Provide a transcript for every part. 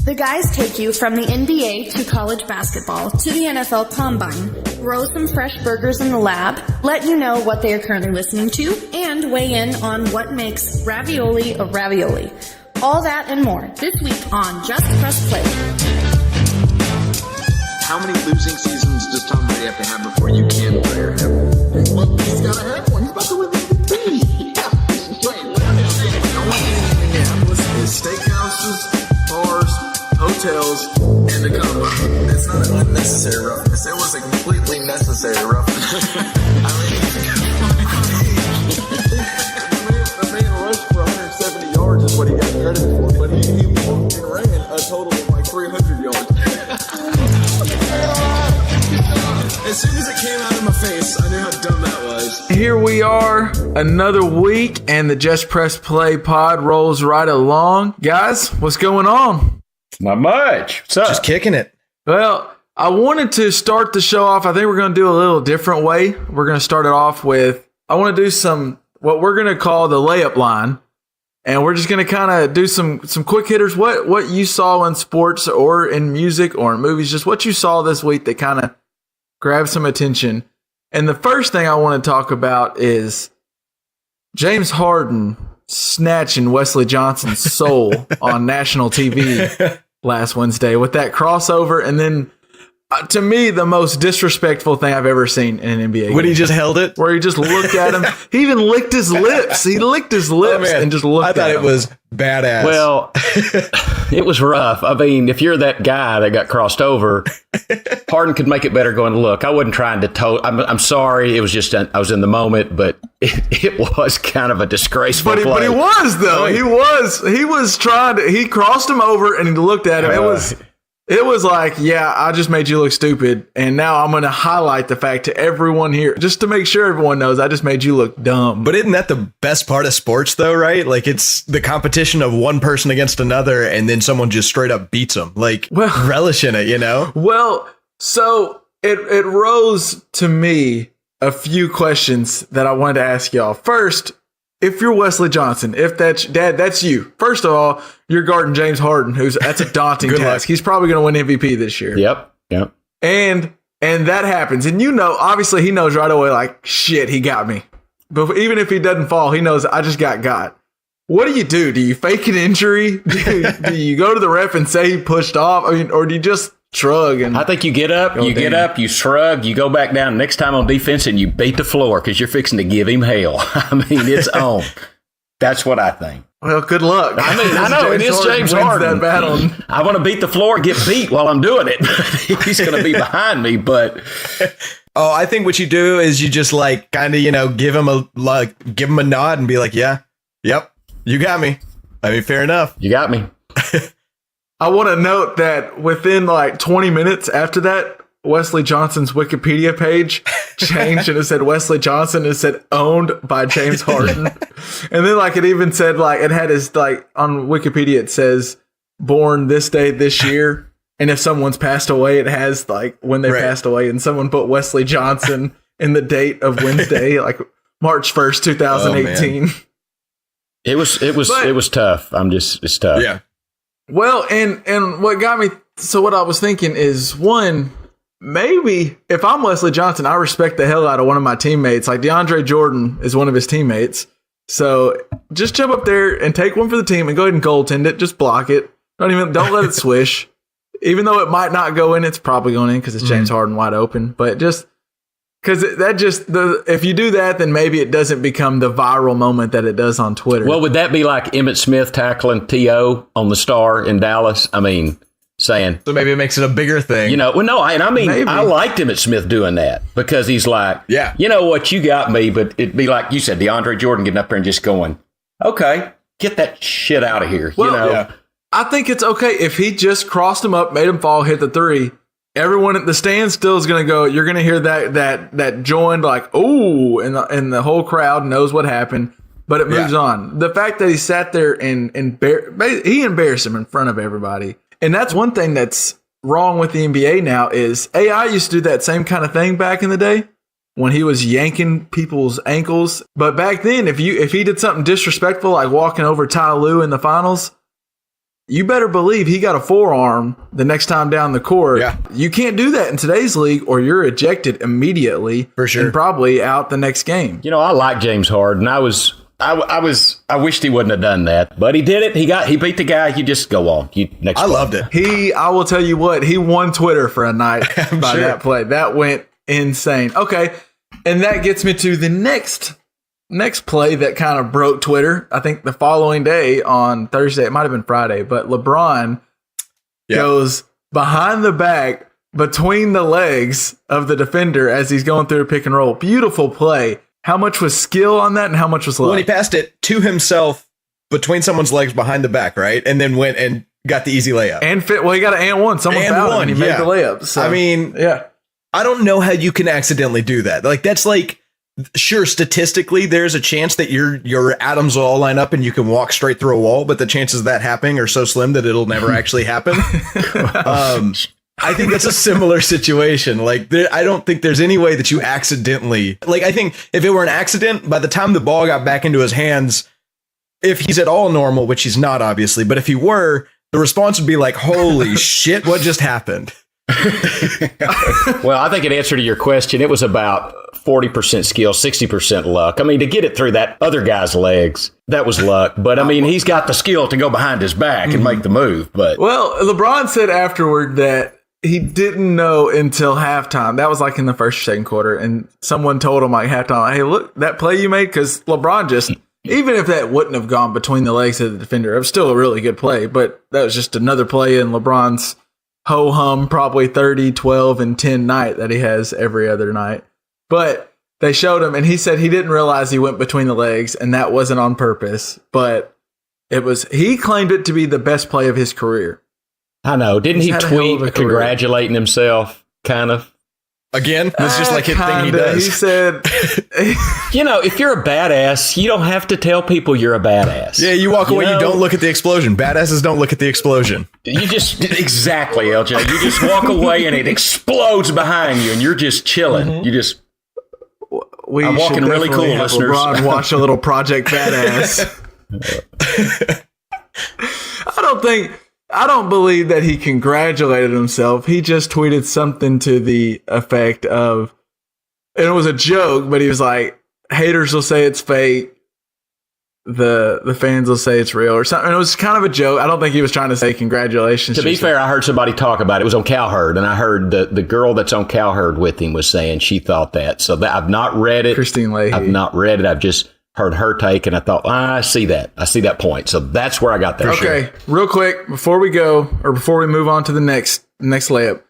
The guys take you from the NBA to college basketball to the NFL Combine, grow some fresh burgers in the lab, let you know what they are currently listening to, and weigh in on what makes ravioli a ravioli. All that and more this week on Just Press Play. How many losing seasons does Tom Brady have to have before you can fire him? Well, he's got to have one. He's about to win the MVP. Yeah, this is right. The only thing in Minneapolis is steakhouses, bars, hotels, and the combine. It's not an unnecessary roughness. It was a completely necessary roughness. The man rushed for 170 yards is what he got credit for, but he walked and ran a total of like 300 yards. As soon as it came out of my face, I knew how dumb that was. Here we are, another week, and the Just Press Play pod rolls right along. Guys, what's going on? Not much. What's up? Just kicking it. Well, I wanted to start the show off. I think we're going to do a little different way. We're going to start it off with, I want to do what we're going to call the layup line. And we're just going to kind of do some quick hitters. What you saw in sports or in music or in movies, just what you saw this week that kind of grabbed some attention. And the first thing I want to talk about is James Harden snatching Wesley Johnson's soul on national TV last Wednesday with that crossover. And then, to me, the most disrespectful thing I've ever seen in an NBA game. When he just held it? Where he just looked at him. He even licked his lips. He licked his lips and just looked at him. I thought it was badass. Well, it was rough. I mean, if you're that guy that got crossed over, Harden could make it better going, look, I wasn't trying to I'm sorry. It was just, I was in the moment, but it was kind of a disgraceful play. But he was, though. He was trying to, he crossed him over and he looked at him. It was like, yeah, I just made you look stupid, and now I'm going to highlight the fact to everyone here, just to make sure everyone knows I just made you look dumb. But isn't that the best part of sports, though, right? Like, it's the competition of one person against another, and then someone just straight up beats them. Like, relish in it, you know? Well, so it rose to me a few questions that I wanted to ask y'all. First, if you're Wesley Johnson, if that's Dad, that's you. First of all, you're guarding James Harden, that's a daunting task. Luck. He's probably going to win MVP this year. Yep. And that happens. And obviously he knows right away, like, shit, he got me. But even if he doesn't fall, he knows I just got. What do? Do you fake an injury? Do you go to the ref and say he pushed off? I mean, or do you just shrug? And I think you get up, you shrug, you go back down next time on defense and you beat the floor because you're fixing to give him hell. I mean, it's on. That's what I think. Well, good luck. I mean, I know it is James Harden. That battle. I want to beat the floor and get beat while I'm doing it. He's going to be behind me, but oh, I think what you do is you just like kind of give him a nod and be like, yeah, yep, you got me. I mean, fair enough. You got me. I want to note that within like 20 minutes after that, Wesley Johnson's Wikipedia page changed and it said Wesley Johnson. It said owned by James Harden. And then like it even said like it had his like on Wikipedia it says born this day this year. And if someone's passed away, it has like when they passed away, and someone put Wesley Johnson in the date of Wednesday, like March 1st, 2018. Oh, it was tough. It's tough. Yeah. Well, and what got me, so what I was thinking is, one, maybe if I'm Wesley Johnson, I respect the hell out of one of my teammates. Like DeAndre Jordan is one of his teammates. So just jump up there and take one for the team and go ahead and goaltend it. Just block it. Don't let it swish. Even though it might not go in, it's probably going in because it's James Harden wide open. But just because if you do that, then maybe it doesn't become the viral moment that it does on Twitter. Well, would that be like Emmitt Smith tackling T.O. on the Star in Dallas? I mean, saying. So maybe it makes it a bigger thing. I liked Emmitt Smith doing that because he's like, yeah, you know what, you got me. But it'd be like you said, DeAndre Jordan getting up there and just going, okay, get that shit out of here. Well, yeah. I think it's okay if he just crossed him up, made him fall, hit the three. Everyone at the stand still is going to go. You're going to hear that joined like, ooh, and the whole crowd knows what happened. But it moves on. The fact that he sat there and he embarrassed him in front of everybody, and that's one thing that's wrong with the NBA now is AI used to do that same kind of thing back in the day when he was yanking people's ankles. But back then, if he did something disrespectful like walking over Ty Lue in the finals, you better believe he got a forearm the next time down the court. Yeah. You can't do that in today's league or you're ejected immediately. For sure. And probably out the next game. You know, I like James Harden. I wished he wouldn't have done that, but he did it. He beat the guy. You just go on. I loved it. I will tell you what, he won Twitter for a night by sure. that play. That went insane. Okay. And that gets me to the next play that kind of broke Twitter. I think the following day on Thursday, it might have been Friday, but LeBron goes behind the back between the legs of the defender as he's going through a pick and roll. Beautiful play. How much was skill on that and how much was luck? When he passed it to himself between someone's legs behind the back, right? And then went and got the easy layup. And fit. Well, he got an and one. Someone fouled him and he made the layup. So, I mean, I don't know how you can accidentally do that. Like, that's like, sure, statistically, there's a chance that your atoms will all line up and you can walk straight through a wall, but the chances of that happening are so slim that it'll never actually happen. I think that's a similar situation. Like, I don't think there's any way that you accidentally, like, I think if it were an accident, by the time the ball got back into his hands, if he's at all normal, which he's not, obviously, but if he were, the response would be like, holy shit, what just happened? Well, I think in answer to your question, it was about 40% skill, 60% luck. I mean, to get it through that other guy's legs, that was luck. But I mean, he's got the skill to go behind his back and make the move. But well, LeBron said afterward that he didn't know until halftime. That was like in the first or second quarter. And someone told him like halftime, hey, look, that play you made, because LeBron just, even if that wouldn't have gone between the legs of the defender, it was still a really good play. But that was just another play in LeBron's ho-hum, probably 30, 12, and 10 night that he has every other night. But they showed him, and he said he didn't realize he went between the legs, and that wasn't on purpose. But he claimed it to be the best play of his career. I know. Didn't he tweet congratulating himself, kind of? Again, that's just like his thing he does. He said, you know, if you're a badass, you don't have to tell people you're a badass. Yeah, you walk away, you don't look at the explosion. Badasses don't look at the explosion. You just, exactly, LJ. You just walk away and it explodes behind you and you're just chilling. You just, I'm walking really cool, listeners. LeBron watch a little Project Badass. I don't believe that he congratulated himself. He just tweeted something to the effect of, and it was a joke, but he was like, haters will say it's fake. The fans will say it's real or something. And it was kind of a joke. I don't think he was trying to say congratulations. To be fair, I heard somebody talk about it. It was on Cowherd, and I heard the girl that's on Cowherd with him was saying she thought that. So I've not read it. Christine Leahy. I've not read it. I've just heard her take, and I thought, I see that. I see that point. So that's where I got there. Okay, real quick, before we move on to the next layup,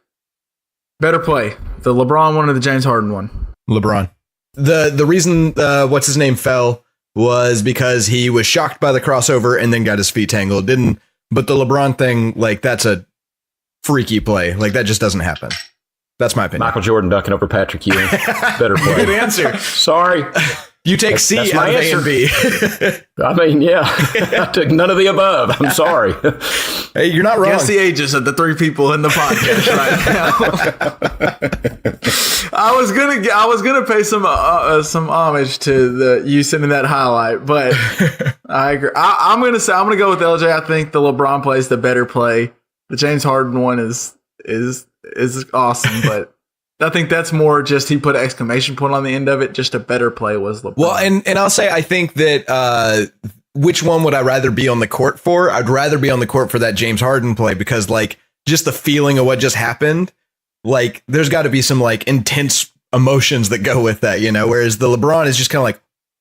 better play, the LeBron one or the James Harden one? LeBron. The reason what's his name fell was because he was shocked by the crossover and then got his feet tangled. But the LeBron thing, like, that's a freaky play. Like, that just doesn't happen. That's my opinion. Michael Jordan ducking over Patrick Ewing. Better play. Good answer. Sorry. You take C out of A and B. I mean, yeah. I took none of the above. I'm sorry. Hey, you're not wrong. Guess the ages of the three people in the podcast right now. I was gonna pay some homage to you sending that highlight, but I agree. I'm gonna go with LJ. I think the LeBron play is the better play. The James Harden one is awesome, but I think that's more just he put an exclamation point on the end of it. Just a better play was LeBron. Well, and I'll say I think that which one would I rather be on the court for? I'd rather be on the court for that James Harden play because, like, just the feeling of what just happened, like, there's got to be some, like, intense emotions that go with that, you know, whereas the LeBron is just kind of like,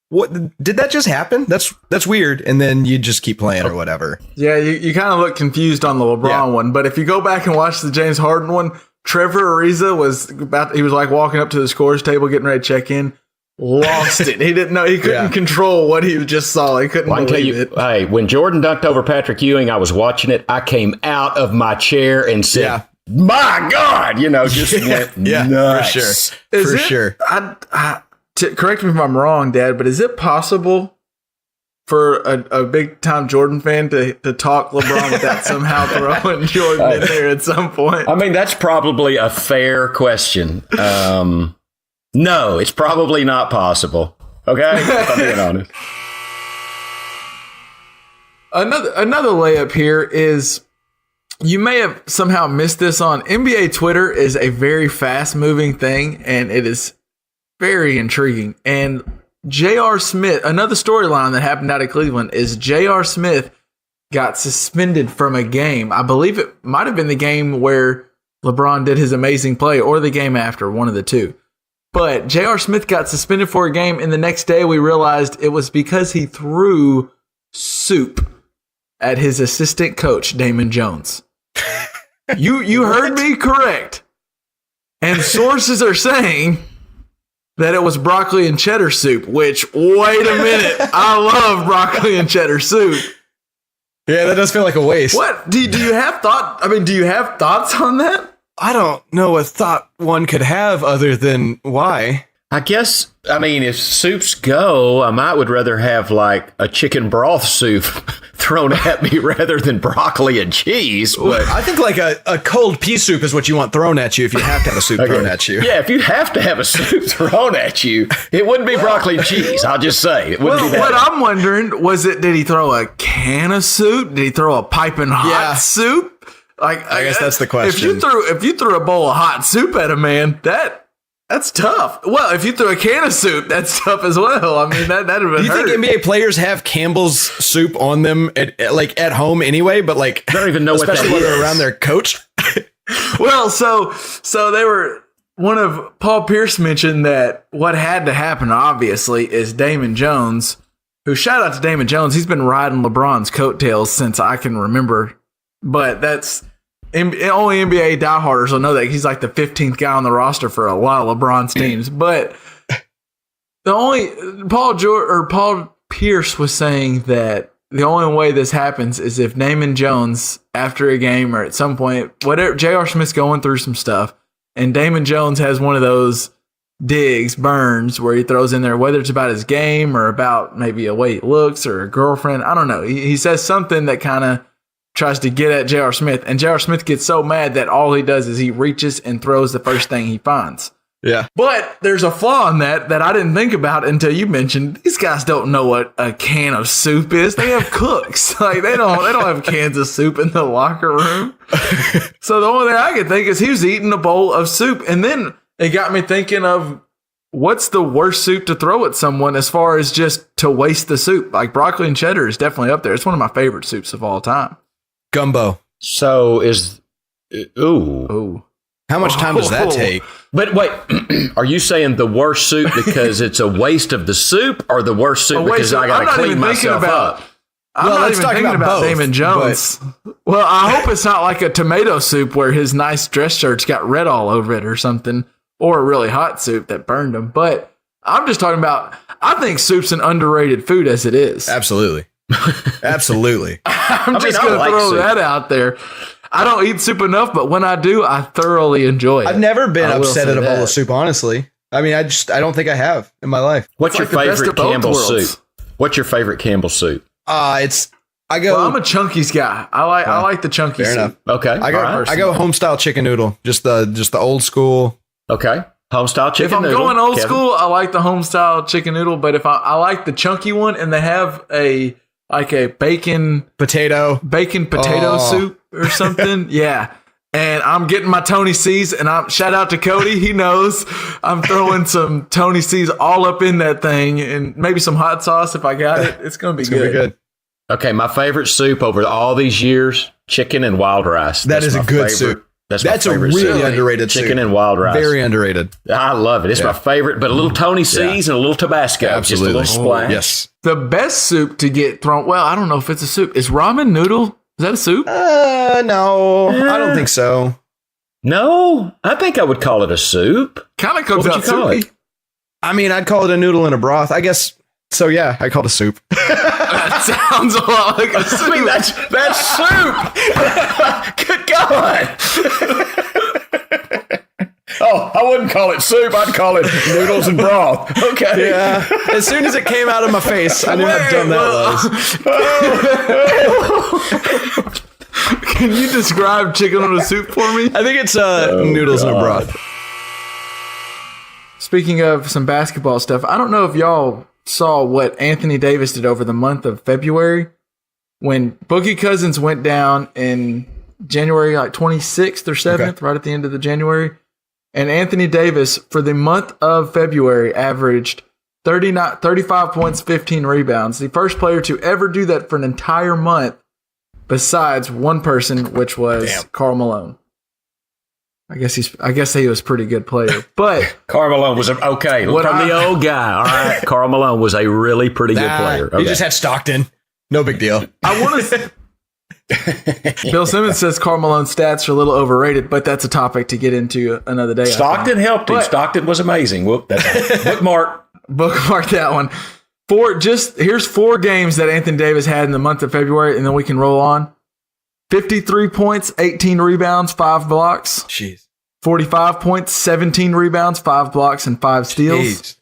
what did that just happen? That's weird. And then you just keep playing or whatever. Yeah, you kind of look confused on the LeBron one, but if you go back and watch the James Harden one, Trevor Ariza was like walking up to the scores table, getting ready to check in, lost it. He didn't know, he couldn't control what he just saw. He couldn't believe it. Hey, when Jordan dunked over Patrick Ewing, I was watching it. I came out of my chair and said, my God, you know, just went nuts. For sure. Correct me if I'm wrong, Dad, but is it possible for a big time Jordan fan to talk LeBron without somehow throwing Jordan in there at some point? I mean, that's probably a fair question. No, it's probably not possible. Okay, if I'm being honest. Another layup here is, you may have somehow missed this on NBA Twitter is a very fast moving thing, and it is very intriguing. And J.R. Smith, another storyline that happened out of Cleveland is J.R. Smith got suspended from a game. I believe it might have been the game where LeBron did his amazing play, or the game after, one of the two. But J.R. Smith got suspended for a game, and the next day we realized it was because he threw soup at his assistant coach, Damon Jones. You heard me correct. And sources are saying that it was broccoli and cheddar soup, which, wait a minute, I love broccoli and cheddar soup. Yeah, that does feel like a waste. What? Do you have do you have thoughts on that? I don't know what thought one could have other than why. I guess, if soups go, I would rather have like a chicken broth soup thrown at me rather than broccoli and cheese. But I think like a cold pea soup is what you want thrown at you if you have to have a soup thrown at you. Yeah, if you have to have a soup thrown at you, it wouldn't be broccoli and cheese. I'll just say it wouldn't be that. What I'm wondering did he throw a can of soup? Did he throw a piping hot soup? Like, I guess that's the question. If you threw a bowl of hot soup at a man, that's tough. Well, if you threw a can of soup, that's tough as well. That'd have been. You think NBA players have Campbell's soup on them at home anyway? But like, I don't even know what that especially when is. they're around their coach. Well, so they were. One of Paul Pierce mentioned that what had to happen, obviously, is Damon Jones. Who, shout out to Damon Jones. He's been riding LeBron's coattails since I can remember. But that's. Only NBA dieharders will know that he's like the 15th guy on the roster for a lot of LeBron's teams. But Paul Pierce was saying that the only way this happens is if Damon Jones, after a game or at some point, whatever, J.R. Smith's going through some stuff, and Damon Jones has one of those burns where he throws in there, whether it's about his game or about maybe a way he looks or a girlfriend. I don't know. He says something that kind of tries to get at J.R. Smith, and J.R. Smith gets so mad that all he does is he reaches and throws the first thing he finds. Yeah. But there's a flaw in that I didn't think about until you mentioned these guys don't know what a can of soup is. They have cooks. Like they don't have cans of soup in the locker room. So the only thing I could think is he was eating a bowl of soup. And then it got me thinking of what's the worst soup to throw at someone as far as just to waste the soup. Like broccoli and cheddar is definitely up there. It's one of my favorite soups of all time. Gumbo. So is How much time does that take? But wait, are you saying the worst soup because it's a waste of the soup, or the worst soup because I got to clean myself up? I'm not even thinking about Damon Jones. Well, I hope it's not like a tomato soup where his nice dress shirts got red all over it or something, or a really hot soup that burned him. But I'm just talking about, I think soup's an underrated food as it is. Absolutely. Absolutely. I'm just going to throw that out there. I don't eat soup enough, but when I do, I thoroughly enjoy it. I've never been upset at a bowl of soup, honestly. I don't think I have in my life. What's your favorite Campbell soup? What's your favorite Campbell soup? I'm a Chunky's guy. I like the Chunky soup. Enough. Okay. I go home style chicken noodle. Just the old school. Okay. Home style chicken noodle. If I'm going old school, I like the home style chicken noodle, but if I like the chunky one, and they have a bacon potato soup or something. Yeah. And I'm getting my Tony C's, and shout out to Cody. He knows I'm throwing some Tony C's all up in that thing, and maybe some hot sauce if I got it. It's going to be good. Okay. My favorite soup over all these years, chicken and wild rice. That is a good soup. That's a really underrated chicken soup. And wild rice. Very underrated. I love it. It's my favorite, but a little Tony C's and a little Tabasco. Absolutely. Just a little splash. Yes. The best soup to get thrown, well, I don't know if it's a soup. Is ramen noodle? Is that a soup? No. I don't think so. No, I think I would call it a soup. Kind of comes out soupy. I'd call it a noodle and a broth. I guess. So yeah, I call it a soup. That sounds a lot like a soup. That's soup. Good God. Oh, I wouldn't call it soup. I'd call it noodles and broth. Okay. Yeah. As soon as it came out of my face, I knew how dumb that was. Can you describe chicken noodle soup for me? I think it's noodles and a broth. Speaking of some basketball stuff, I don't know if y'all saw what Anthony Davis did over the month of February, when Boogie Cousins went down in January, like 26th or 7th, right at the end of the January. And Anthony Davis, for the month of February, averaged 35 points, 15 rebounds. The first player to ever do that for an entire month besides one person, which was Karl Malone. I guess he was a pretty good player. But Karl Malone was okay. From the old guy. All right. Karl Malone was a really pretty good player. Okay. He just had Stockton. No big deal. I want to. Bill Simmons says Karl Malone's stats are a little overrated, but that's a topic to get into another day. Stockton helped him. Stockton was amazing. Whoop, that's bookmark. Bookmark that one. Here's 4 games that Anthony Davis had in the month of February, and then we can roll on. 53 points, 18 rebounds, 5 blocks. Jeez. 45 points, 17 rebounds, 5 blocks, and 5 steals. Jeez.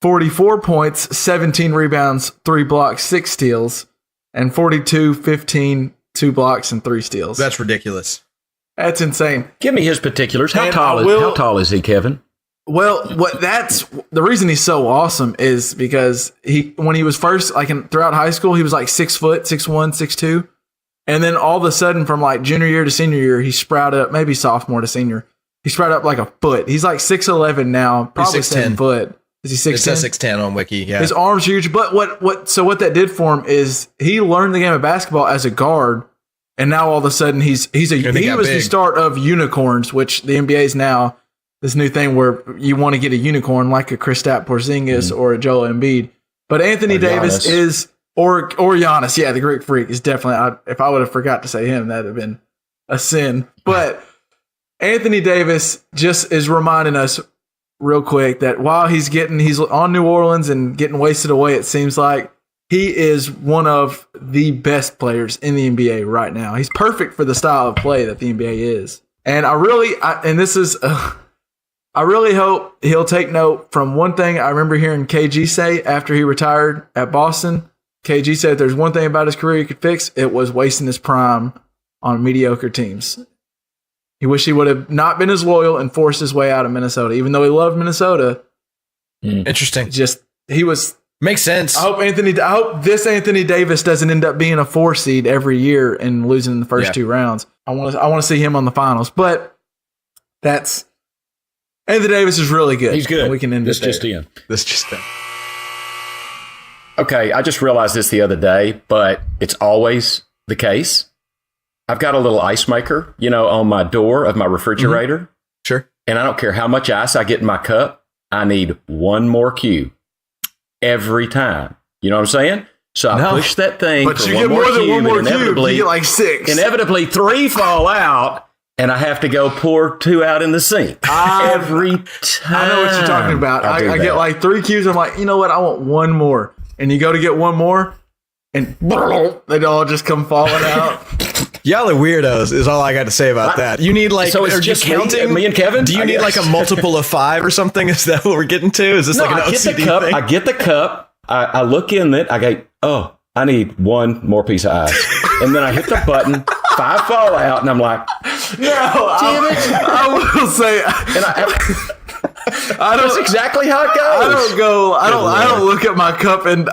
44 points, 17 rebounds, 3 blocks, 6 steals. And 42, 15, 2 blocks, and 3 steals. That's ridiculous. That's insane. Give me his particulars. How tall is he, Kevin? Well, that's the reason he's so awesome is because when he was first, throughout high school, he was like 6 foot, 6'1", 6'2". And then all of a sudden from like junior year to senior year, he sprouted up, maybe sophomore to senior. He sprouted up like a foot. He's like 6'11" now, probably 7 foot. Is he 6'10"? It says 6'10" on Wiki, yeah. His arm's huge. But what that did for him is he learned the game of basketball as a guard. And now all of a sudden he was the start of unicorns, which the NBA is now this new thing where you want to get a unicorn like a Kristaps Porzingis or a Joel Embiid. But Anthony Davis is, or Giannis, the Greek Freak is definitely, if I would have forgot to say him, that would have been a sin. But Anthony Davis just is reminding us real quick that while he's on New Orleans and getting wasted away, it seems like he is one of the best players in the NBA right now. He's perfect for the style of play that the NBA is. And I really hope he'll take note from one thing I remember hearing KG say after he retired at Boston. KG said if there's one thing about his career he could fix, it was wasting his prime on mediocre teams. He wished he would have not been as loyal and forced his way out of Minnesota, even though he loved Minnesota. Interesting. Makes sense. I hope this Anthony Davis doesn't end up being a 4 seed every year and losing in the first 2 rounds. I want to see him on the finals, but Anthony Davis is really good. He's good. And we can end this it there. just in. This just in. Okay, I just realized this the other day, but it's always the case. I've got a little ice maker, on my door of my refrigerator. Mm-hmm. Sure. And I don't care how much ice I get in my cup. I need one more cube every time. You know what I'm saying? So I push that thing. But you get more than one more cube. You get like 6. Inevitably, 3 fall out, and I have to go pour 2 out in the sink every time. I know what you're talking about. I get like 3 cubes. I'm like, you know what? I want one more. And you go to get one more, and they all just come falling out. Y'all are weirdos, is all I got to say about that. You need so it's just counting me and Kevin? Do you need like a multiple of 5 or something? Is that what we're getting to? Is this like an OCD thing? I get the cup. I look in it. I go, oh, I need one more piece of ice. And then I hit the button. 5 fall out, and I'm like, no, damn it. I will say, that's exactly how it goes. I don't look at my cup, and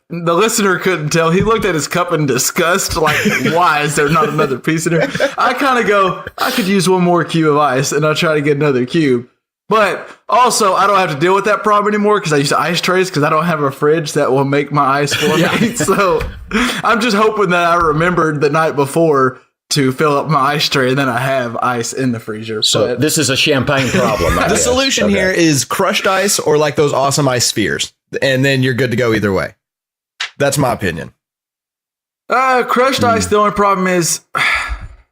the listener couldn't tell. He looked at his cup in disgust, like, why is there not another piece in there? I kind of go, I could use one more cube of ice, and I'll try to get another cube. But also, I don't have to deal with that problem anymore because I use ice trays because I don't have a fridge that will make my ice for me. So I'm just hoping that I remembered the night before to fill up my ice tray, and then I have ice in the freezer. So this is a champagne problem. The solution here is crushed ice or like those awesome ice spheres, and then you're good to go either way. That's my opinion. Crushed ice, the only problem is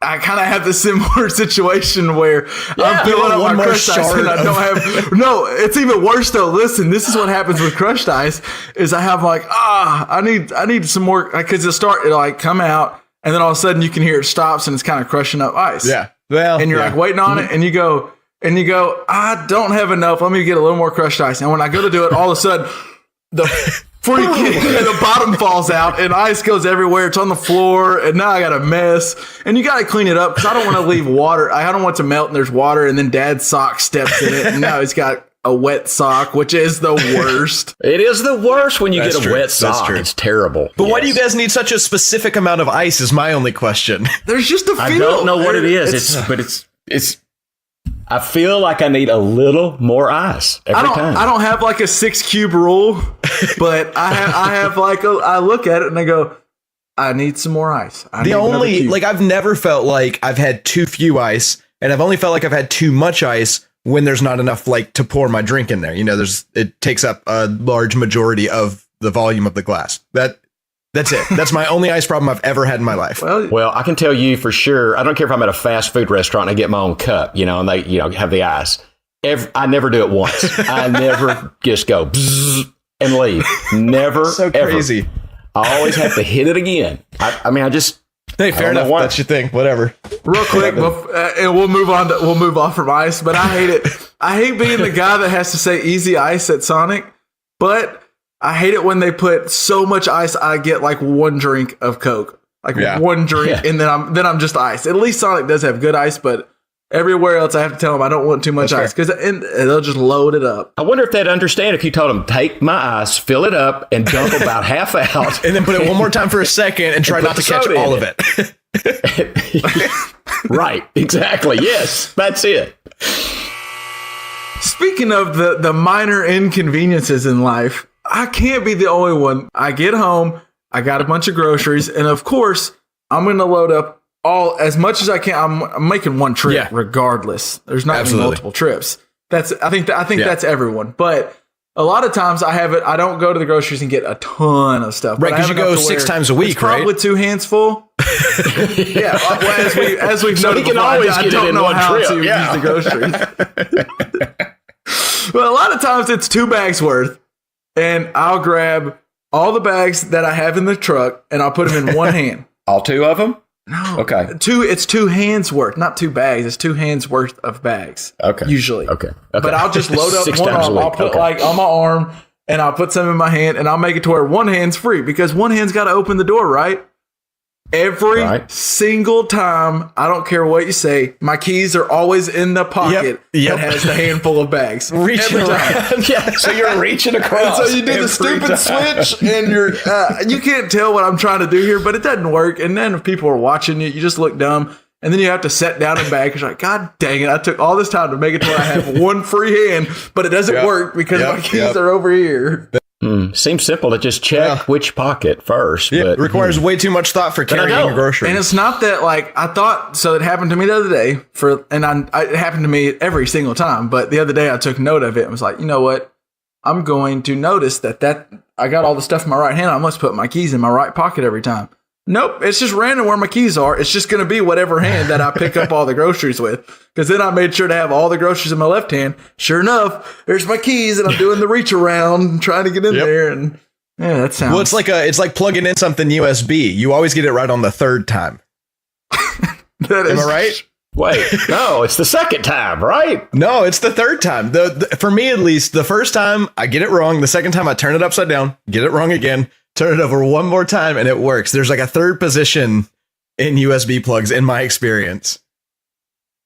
I kind of have the similar situation where I'm filling up my crushed ice and I don't have... No, it's even worse though. Listen, this is what happens with crushed ice is I have like, I need some more, because it'll like come out, and then all of a sudden you can hear it stops and it's kind of crushing up ice. Yeah. Well, and you're like waiting on it, and you go, I don't have enough. Let me get a little more crushed ice. And when I go to do it, all of a sudden the the bottom falls out and ice goes everywhere. It's on the floor, and now I got a mess. And you got to clean it up because I don't want to leave water. I don't want it to melt and there's water, and then Dad's sock steps in it, and now he's got a wet sock, which is the worst. It is the worst when you That's get a true. wet That's sock. true. It's terrible. But why do you guys need such a specific amount of ice is my only question. There's just a feel. I don't know what it is. It's. I feel like I need a little more ice every time. I don't have like a 6 cube rule, but I have like I look at it and I go, I need some more ice. I've never felt like I've had too few ice, and I've only felt like I've had too much ice when there's not enough like to pour my drink in there. You know, it takes up a large majority of the volume of the glass. That's it. That's my only ice problem I've ever had in my life. Well, I can tell you for sure. I don't care if I'm at a fast food restaurant and I get my own cup, and they, have the ice. I never do it once. I never just go bzzz and leave. Never. So crazy. Ever. I always have to hit it again. I just. Hey, fair enough. That's your thing. Whatever. Real quick, and we'll move on from ice. But I hate it. I hate being the guy that has to say easy ice at Sonic, but I hate it when they put so much ice. I get like one drink of Coke, one drink, and then I'm just ice. At least Sonic does have good ice, but everywhere else I have to tell them I don't want too much ice because they'll just load it up. I wonder if they'd understand if you told them take my ice, fill it up, and dump about half out, and then put it one more time for a second and try not to catch all of it. Right? Exactly. Yes, that's it. Speaking of the minor inconveniences in life, I can't be the only one. I get home, I got a bunch of groceries, and of course, I'm going to load up as much as I can. I'm making one trip regardless. There's not gonna be multiple trips. I think that's everyone. But a lot of times I don't go to the groceries and get a ton of stuff. Right, because you go 6 times a week, it's probably 2 hands full. Yeah, as we've noted before, I don't know how to use the groceries. Well, a lot of times it's 2 bags worth. And I'll grab all the bags that I have in the truck and I'll put them in one hand. All 2 of them? No. Okay. It's 2 hands worth, not 2 bags. It's 2 hands worth of bags. Okay. Usually. Okay. But I'll just load up 6 one times arm. I'll put like on my arm and I'll put some in my hand and I'll make it to where one hand's free because one hand's got to open the door, right? Every single time, I don't care what you say, my keys are always in the pocket that has the handful of bags. Reaching around. So you're reaching across. And so you do the stupid switch, and you can't tell what I'm trying to do here, but it doesn't work. And then if people are watching you just look dumb. And then you have to set down and bag because you're like, God dang it, I took all this time to make it to where I have one free hand, but it doesn't work because my keys are over here. Seems simple to just check which pocket first. Yeah, but it requires way too much thought for carrying groceries. And it's not that I thought, so it happened to me the other day it happened to me every single time. But the other day I took note of it and was like, you know what? I'm going to notice that I got all the stuff in my right hand. I must put my keys in my right pocket every time. Nope, it's just random where my keys are. It's just going to be whatever hand that I pick up all the groceries with. Because then I made sure to have all the groceries in my left hand. Sure enough, there's my keys, and I'm doing the reach around and trying to get in there. And that sounds. Well, it's like plugging in something USB. You always get it right on the 3rd time. Am I right? Wait, no, it's the 2nd time, right? No, it's the 3rd time. For me, at least, the first time I get it wrong. The second time I turn it upside down, get it wrong again. Turn it over one more time and it works. There's like a 3rd position in USB plugs in my experience.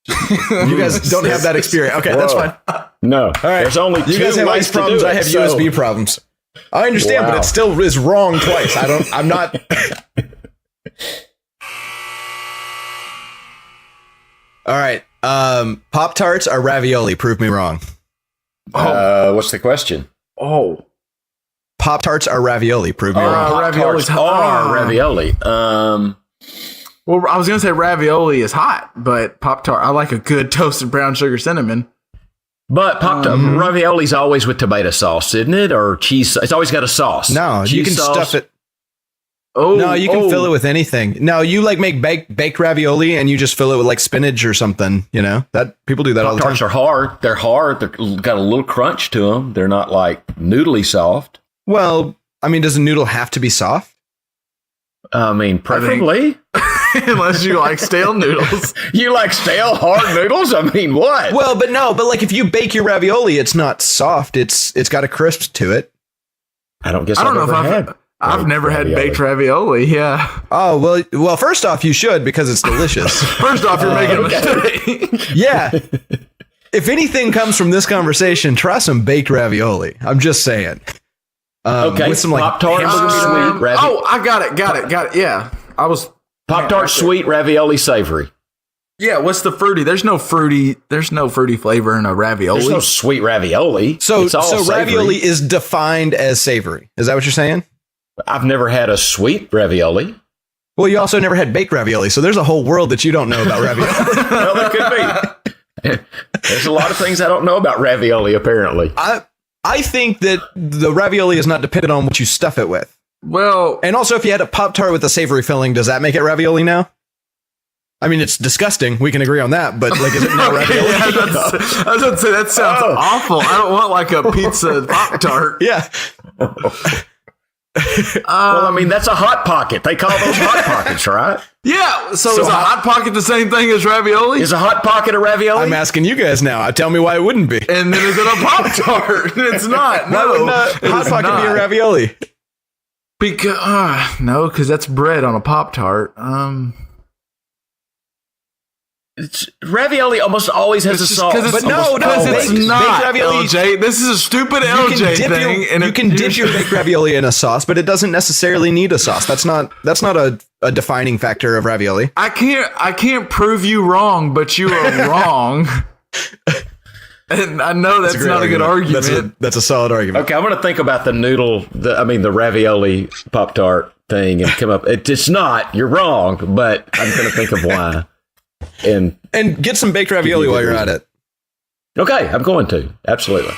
You guys don't have that experience. Okay, that's fine. No. All right. There's only 2 you guys have ways ice problems. to do it, I have USB problems. I understand, but it still is wrong twice. I'm not. All right. Pop-Tarts are ravioli. Prove me wrong. What's the question? Pop-Tarts are ravioli. Prove me wrong. Raviolis are ravioli. Well, I was going to say ravioli is hot, but Pop-Tart, I like a good toasted brown sugar cinnamon. But ravioli's always with tomato sauce, isn't it? Or cheese. It's always got a sauce. No, cheese you can sauce. stuff it. No, you can fill it with anything. No, you make baked ravioli and you just fill it with like spinach or something. You know that people do that all the time. Pop-Tarts are hard. They're hard. They've got a little crunch to them. They're not like noodly soft. Well, I mean, does a noodle have to be soft? I mean, preferably. Unless you like stale noodles. You like stale, hard noodles? I mean, what? Well, but like if you bake your ravioli, it's not soft. It's got a crisp to it. I don't know if I've never had baked ravioli. Yeah. Oh, well, first off, you should because it's delicious. First off, you're making a mistake. Yeah. If anything comes from this conversation, try some baked ravioli. I'm just saying. Okay, with some like Pop-Tarts, sweet ravioli. Oh, I got it. Yeah, I was Pop-Tart, sweet, ravioli, savory. Yeah, what's the fruity? There's no fruity flavor in a ravioli. There's no sweet ravioli. So savory. ravioli is defined as savory. Is that what you're saying? I've never had a sweet ravioli. Well, you also never had baked ravioli, so there's a whole world that you don't know about ravioli. Well, there could be. There's a lot of things I don't know about ravioli, apparently. I think that the ravioli is not dependent on what you stuff it with. Well, And also, if you had a Pop-Tart with a savory filling, does that make it ravioli now? I mean, it's disgusting. We can agree on that, but like, is it not ravioli? yeah, I was going to say, that sounds awful. I don't want like a pizza Pop-Tart. Yeah. Well, I mean, that's a Hot Pocket. They call those Hot Pockets, right? Yeah, so is a Hot Pocket the same thing as ravioli? Is a Hot Pocket a ravioli? I'm asking you guys now. Tell me why it wouldn't be. And then is it a Pop-Tart? It's not. Why would No, not it Hot is Pocket be a not. ravioli? Because no, because that's bread on a Pop-Tart. Ravioli almost always has a sauce. Because But no, it's baked not. ravioli- LJ, this is a stupid LJ thing. You can dip your baked ravioli in a sauce, but it doesn't necessarily need a sauce. That's not a defining factor of ravioli. I can't prove you wrong, but you are wrong. And I know that's great not a good argument. That's a solid argument. Okay, I'm going to think about the ravioli Pop-Tart thing and come up. It's not. You're wrong, but I'm going to think of why. And get some baked ravioli while you're at it. okay, I'm going to. Absolutely.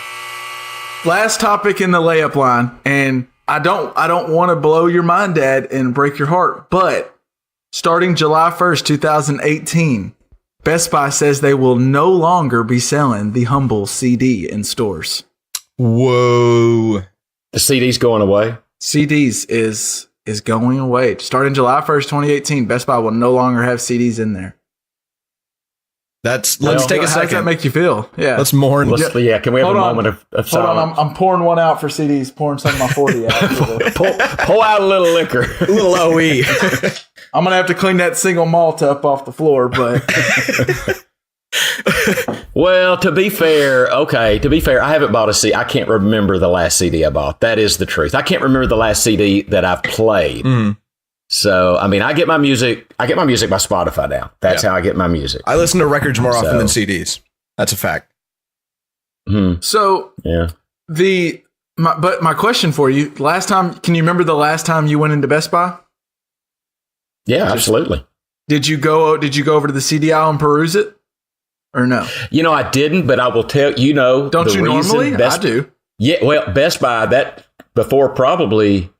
Last topic in the layup line, and I don't want to blow your mind, Dad, and break your heart, but starting July 1st, 2018, Best Buy says they will no longer be selling the Humble CD in stores. Whoa. The CD's going away. CDs is going away. Starting July 1st, 2018, Best Buy will no longer have CDs in there. Let's take a How does that second. make you feel? Yeah. Let's mourn. Yeah, can we have Hold a on. moment of Hold silence? on, I'm pouring one out for CDs, pouring some of my 40 out. Pull out a little liquor. A little OE. I'm going to have to clean that single malt up off the floor, but Well, to be fair, I haven't bought a CD. I can't remember the last CD I bought. That is the truth. I can't remember the last CD that I've played. So, I mean, I get my music by Spotify now. That's how I get my music. I listen to records more often than CDs. That's a fact. so Yeah. but my question for you, can you remember the last time you went into Best Buy? Yeah, absolutely. Did you go over to the CD aisle and peruse it? Or no? I didn't, but I will tell Don't the you reason normally? I do. Yeah, well, Best Buy, that before probably,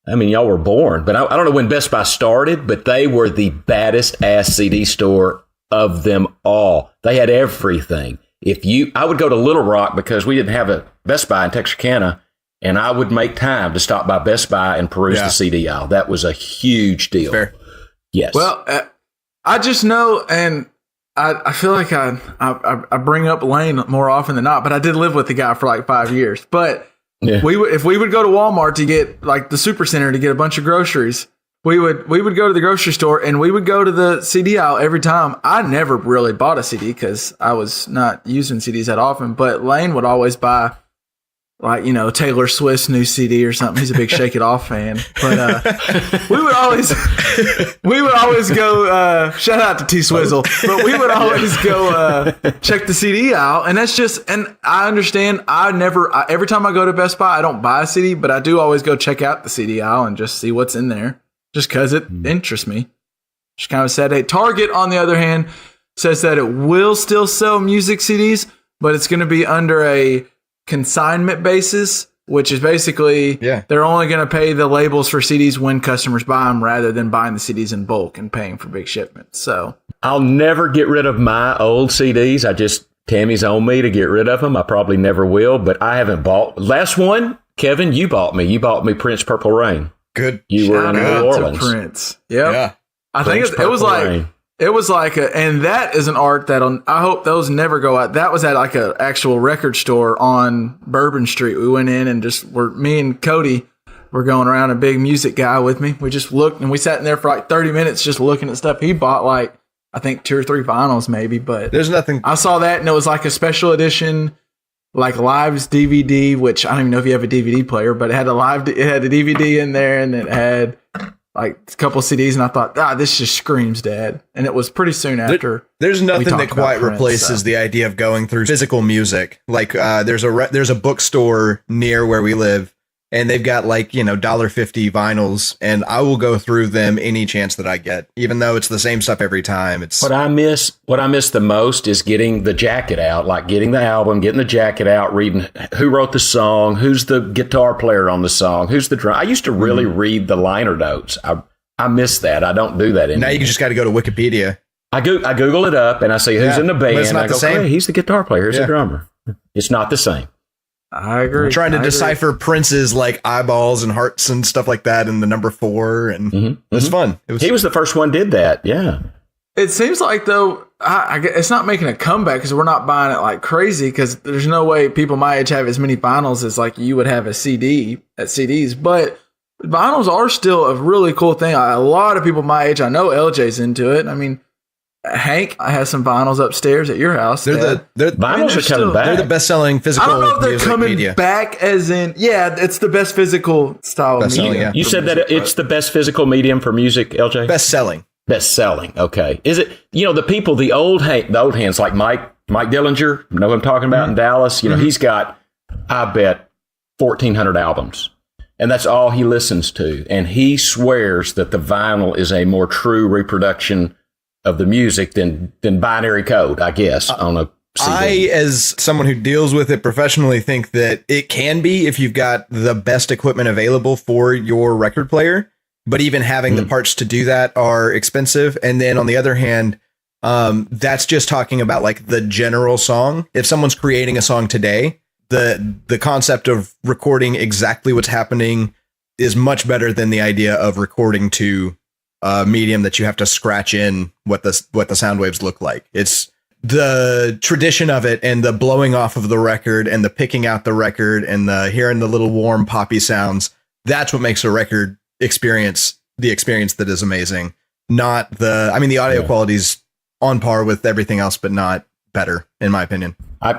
I mean, y'all were born, but I don't know when Best Buy started, but they were the baddest ass CD store of them all. They had everything. I would go to Little Rock because we didn't have a Best Buy in Texarkana, and I would make time to stop by Best Buy and peruse the CD aisle. That was a huge deal. Fair. Yes. Well, I just know, and I feel like I bring up Lane more often than not, but I did live with the guy for like 5 years. But if we would go to Walmart to get like the Supercenter to get a bunch of groceries, we would go to the grocery store and we would go to the CD aisle every time. I never really bought a CD because I was not using CDs that often, but Lane would always buy like, Taylor Swift's new CD or something. He's a big Shake It Off fan. But we would always go, shout out to T Swizzle, but we would always go check the CD out. And that's just, and I understand, every time I go to Best Buy, I don't buy a CD, but I do always go check out the CD aisle and just see what's in there, just because it interests me. Just kind of sad. Hey, Target, on the other hand, says that it will still sell music CDs, but it's going to be under a consignment basis, which is basically they're only going to pay the labels for CDs when customers buy them rather than buying the CDs in bulk and paying for big shipments. So I'll never get rid of my old CDs. Tammy's on me to get rid of them. I probably never will, but I haven't bought. Last one, Kevin, you bought me Prince Purple Rain. Good. You were in New Orleans. to Prince. Yep. Yeah. I think it was like Rain. and that is an art that I hope those never go out. That was at like an actual record store on Bourbon Street. We went in and me and Cody were going around, a big music guy with me. We just looked and we sat in there for like 30 minutes just looking at stuff he bought. Like, I think 2 or 3 vinyls maybe, but There's nothing. I saw that and it was like a special edition, like Live's DVD, which I don't even know if you have a DVD player, but it had it had a DVD in there and it had like a couple CDs, and I thought, this just screams Dad. And it was pretty soon after. There's nothing that talked about quite Prince, replaces so. the idea of going through physical music. Like there's a bookstore near where we live, and they've got like, $1.50 vinyls, and I will go through them any chance that I get, even though it's the same stuff every time. It's What I miss the most is getting the jacket out, like getting the album, getting the jacket out, reading who wrote the song, who's the guitar player on the song, who's the drum. I used to really read the liner notes. I miss that. I don't do that anymore. now you just got to go to Wikipedia. I Google it up and I see who's in the band. but it's not I the go, same. "Hey, he's the guitar player. Here's the drummer." It's not the same. I agree. I'm trying to I agree. decipher Prince's like eyeballs and hearts and stuff like that, and the number 4, and it was fun. It was. He was the first one did that. Yeah. It seems like, though, it's not making a comeback because we're not buying it like crazy, because there's no way people my age have as many vinyls as like you would have a CD at CDs. But vinyls are still a really cool thing. A lot of people my age, I know LJ's into it. I mean, Hank has some vinyls upstairs at your house. They're Vinyls are coming back. They're the best-selling physical I don't know if they're music coming media. back as in, it's the best physical style of Best-selling, media. yeah. You for said that music, it's the best physical medium for music, LJ? Best-selling. Best selling. Okay. Is it, the people, the old hands like Mike Dillinger, you know what I'm talking about in Dallas? He's got, I bet, 1,400 albums. And that's all he listens to. And he swears that the vinyl is a more true reproduction of the music than binary code, I guess, on a CD. I, as someone who deals with it professionally, think that it can be if you've got the best equipment available for your record player. But even having the parts to do that are expensive. And then on the other hand, that's just talking about like the general song. If someone's creating a song today, the concept of recording exactly what's happening is much better than the idea of recording to a medium that you have to scratch in what the sound waves look like. It's the tradition of it and the blowing off of the record and the picking out the record and the hearing the little warm poppy sounds. That's what makes a record experience the experience that is amazing. Not the audio quality's on par with everything else, but not better, in my opinion. I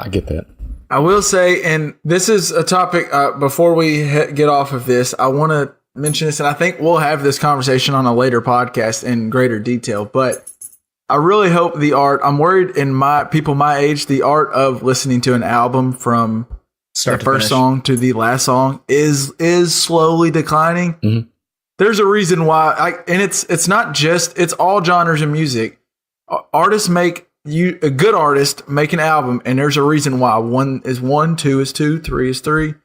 get that. I will say, and this is a topic, before we get off of this, I want to mention this, and I think we'll have this conversation on a later podcast in greater detail, but I really hope I'm worried in people my age, the art of listening to an album from Start the to first finish. song to the last song is slowly declining. Mhm. There's a reason why, and it's not just, it's all genres of music. Artists a good artist make an album, and there's a reason why. 1 is 1, 2 is 2, 3 is 3.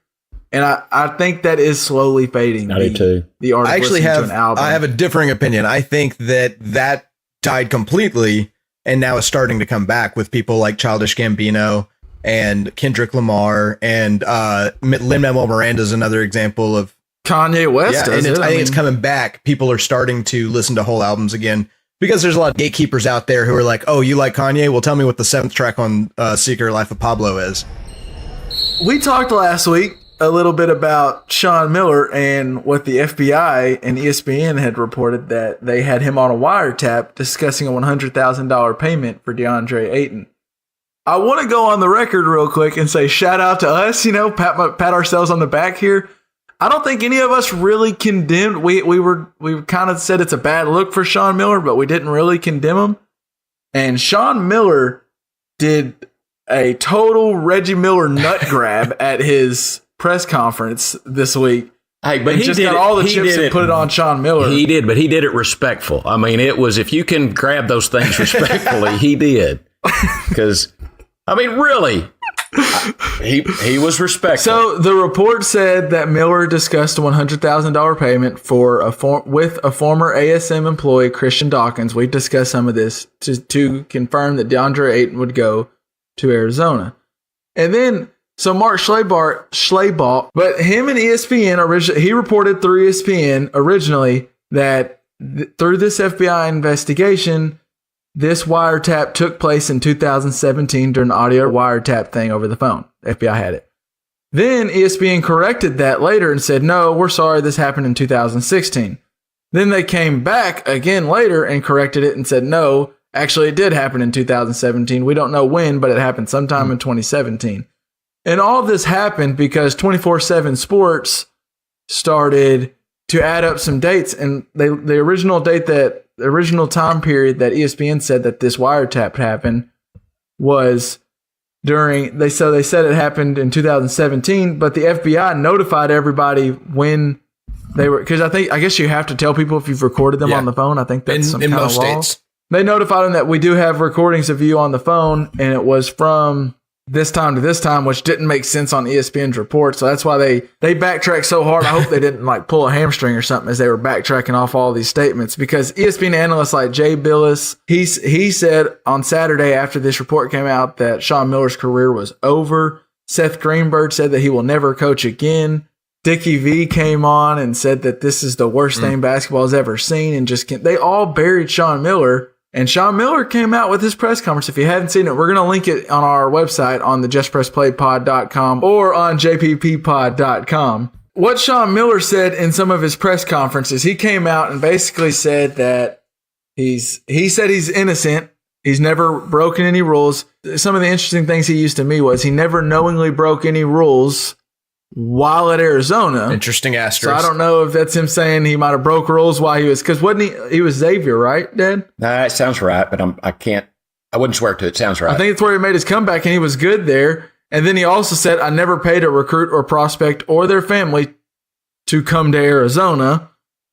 And I think that is slowly fading. I do too. The art of I actually listening to an album. I have a differing opinion. I think that died completely and now is starting to come back with people like Childish Gambino and Kendrick Lamar and Lin-Manuel Miranda is another example of Kanye West does and it. I think it's coming back. People are starting to listen to whole albums again because there's a lot of gatekeepers out there who are like, "Oh, you like Kanye? Well, tell me what the 7th track on Secret Life of Pablo is." We talked last week a little bit about Sean Miller and what the FBI and ESPN had reported, that they had him on a wiretap discussing a $100,000 payment for DeAndre Ayton. I want to go on the record real quick and say shout out to us, pat ourselves on the back here. I don't think any of us really condemned. We kind of said it's a bad look for Sean Miller, but we didn't really condemn him. And Sean Miller did a total Reggie Miller nut grab at his press conference this week. Hey, but And he just did got it- all the he chips did and it- put it on Sean Miller. He did, but he did it respectful. I mean, it was, if you can grab those things respectfully, he did. Because, really, he was respectful. So the report said that Miller discussed a $100,000 payment with a former ASM employee, Christian Dawkins. We discussed some of this to confirm that DeAndre Ayton would go to Arizona. And then, so Mark Schlabach, but him and ESPN he reported through ESPN originally that through this FBI investigation, this wiretap took place in 2017 during an audio wiretap thing over the phone. The FBI had it. Then ESPN corrected that later and said, no, we're sorry, this happened in 2016. Then they came back again later and corrected it and said, no, actually it did happen in 2017. We don't know when, but it happened sometime in 2017. And all this happened because 24/7 Sports started to add up some dates. And the original time period that ESPN said that this wiretap happened was they said it happened in 2017, but the FBI notified everybody when they were, because I guess you have to tell people if you've recorded them on the phone. I think that's some kind of law. States. They notified them that we do have recordings of you on the phone, and it was from this time to this time, which didn't make sense on ESPN's report. So that's why they backtracked so hard. I hope they didn't like pull a hamstring or something as they were backtracking off all these statements, because ESPN analysts like Jay Billis, he said on Saturday after this report came out that Sean Miller's career was over. Seth Greenberg said that he will never coach again. Dickie V came on and said that this is the worst thing basketball has ever seen, and they all buried Sean Miller. And Sean Miller came out with his press conference. If you haven't seen it, we're going to link it on our website on the JustPressPlayPod.com or on JPPPod.com. What Sean Miller said in some of his press conferences, he came out and basically said that he said he's innocent. He's never broken any rules. Some of the interesting things he used to me was he never knowingly broke any rules while at Arizona. Interesting asterisk. So I don't know if that's him saying he might have broke rules while he was, because he was Xavier, right, Dad? Nah, it sounds right, but I wouldn't swear to it. It sounds right. I think it's where he made his comeback and he was good there. And then he also said, I never paid a recruit or prospect or their family to come to Arizona.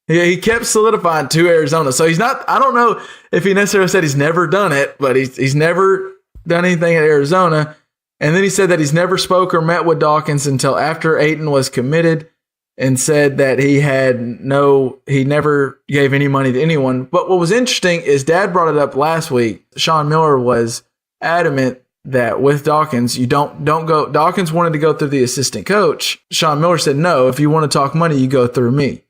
He kept solidifying to Arizona. So he's not, I don't know if he necessarily said he's never done it, but he's never done anything at Arizona. And then he said that he's never spoke or met with Dawkins until after Ayton was committed, and said that he never gave any money to anyone. But what was interesting is Dad brought it up last week. Sean Miller was adamant that with Dawkins, you don't go. Dawkins wanted to go through the assistant coach. Sean Miller said, no, if you want to talk money, you go through me.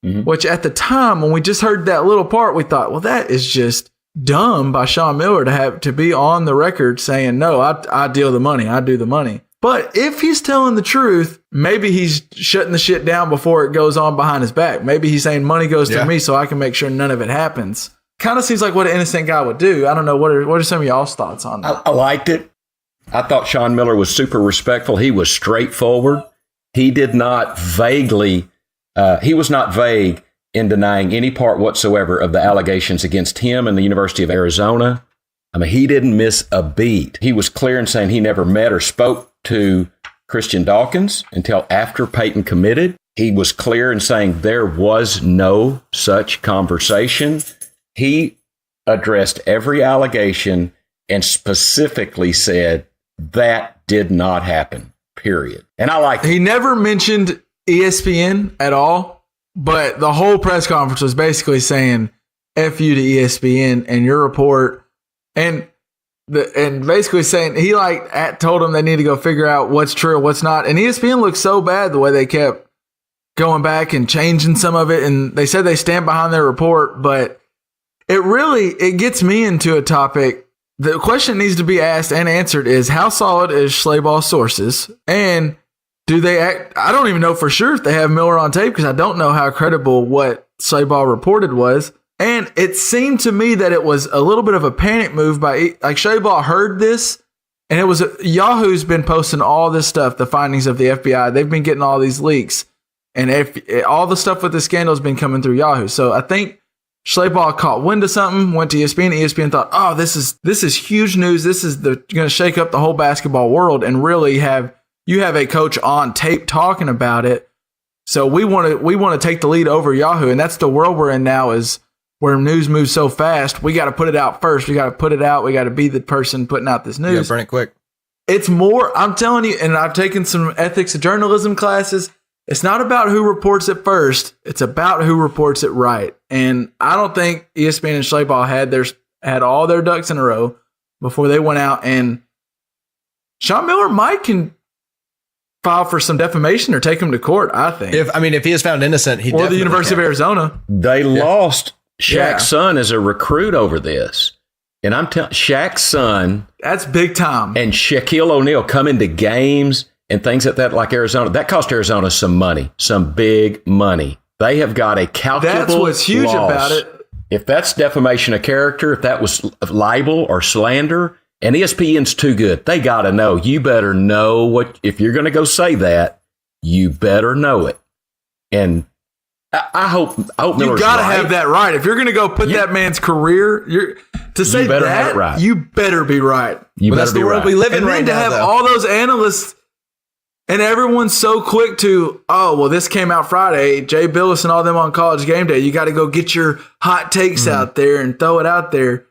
Mm-hmm. Which at the time, when we just heard that little part, we thought, well, that is just dumb by Sean Miller to be on the record saying, no, I deal the money. I do the money. But if he's telling the truth, maybe he's shutting the shit down before it goes on behind his back. Maybe he's saying money goes to me so I can make sure none of it happens. Kind of seems like what an innocent guy would do. I don't know. What are some of y'all's thoughts on that? I liked it. I thought Sean Miller was super respectful. He was straightforward. He did not he was not vague in denying any part whatsoever of the allegations against him and the University of Arizona. I mean, he didn't miss a beat. He was clear in saying he never met or spoke to Christian Dawkins until after Peyton committed. He was clear in saying there was no such conversation. He addressed every allegation and specifically said that did not happen, period. And I like He never mentioned ESPN at all. But the whole press conference was basically saying F you to ESPN and your report, and basically saying he told them they need to go figure out what's true, what's not. And ESPN looked so bad the way they kept going back and changing some of it. And they said they stand behind their report, but it gets me into a topic. The question needs to be asked and answered is, how solid is Schlabach's sources? And do they act? I don't even know for sure if they have Miller on tape, because I don't know how credible what Schlabach reported was. And it seemed to me that it was a little bit of a panic move Schlabach heard this, and it was Yahoo's been posting all this stuff, the findings of the FBI. They've been getting all these leaks, and all the stuff with the scandal has been coming through Yahoo. So I think Schlabach caught wind of something, went to ESPN. ESPN thought, oh, this is huge news. This is going to shake up the whole basketball world and really have a coach on tape talking about it. So we want to take the lead over Yahoo, and that's the world we're in now, is where news moves so fast. We got to put it out first. We got to put it out. We got to be the person putting out this news. Burn it quick. It's more, I'm telling you, and I've taken some ethics of journalism classes. It's not about who reports it first. It's about who reports it right. And I don't think ESPN and Schlabach had all their ducks in a row before they went out, and Sean Miller can file for some defamation or take him to court, I think. If he is found innocent, or the University of Arizona. They lost Shaq's son as a recruit over this. And I'm telling Shaq's son. That's big time. And Shaquille O'Neal coming to games and things like that, like Arizona. That cost Arizona some money, some big money. They have got a calculable That's what's huge loss. about it. If that's defamation of character, if that was libel or slander, and ESPN's too good, they got to know. You better know what, if you're going to go say that, you better know it. And I hope You got to have that right. If you're going to go put that man's career, to say better that, have it right. you better be right. You better that's the be world right. we live in And right then to now, have though. all those analysts and everyone's so quick to, oh, well, this came out Friday. Jay Billis and all them on College Game Day. You got to go get your hot takes out there and throw it out there.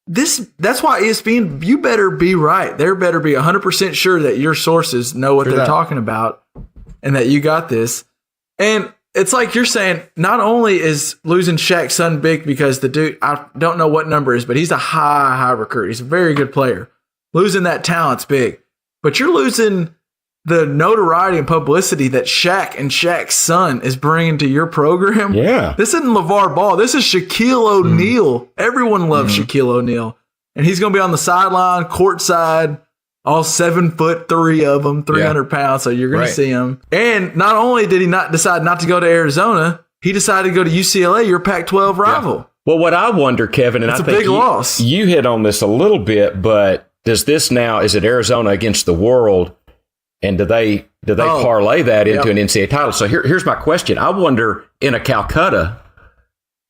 That's why ESPN, you better be right. There better be 100% sure that your sources know what they're talking about and that you got this. And it's like you're saying, not only is losing Shaq's son big because the dude, I don't know what number it is, but he's a high recruit. He's a very good player. Losing that talent's big. But you're losing the notoriety and publicity that Shaq and Shaq's son is bringing to your program. Yeah. This isn't LeVar Ball. This is Shaquille O'Neal. Everyone loves Shaquille O'Neal. And he's going to be on the sideline, courtside, all 7'3" of them, 300 pounds. So you're going to see him. And not only did he not decide not to go to Arizona, he decided to go to UCLA, your Pac-12 rival. Yeah. Well, what I wonder, Kevin, and It's I a think big loss. You hit on this a little bit, but is it Arizona against the world? And do they parlay that into an NCAA title? So here's my question. I wonder, in a Calcutta,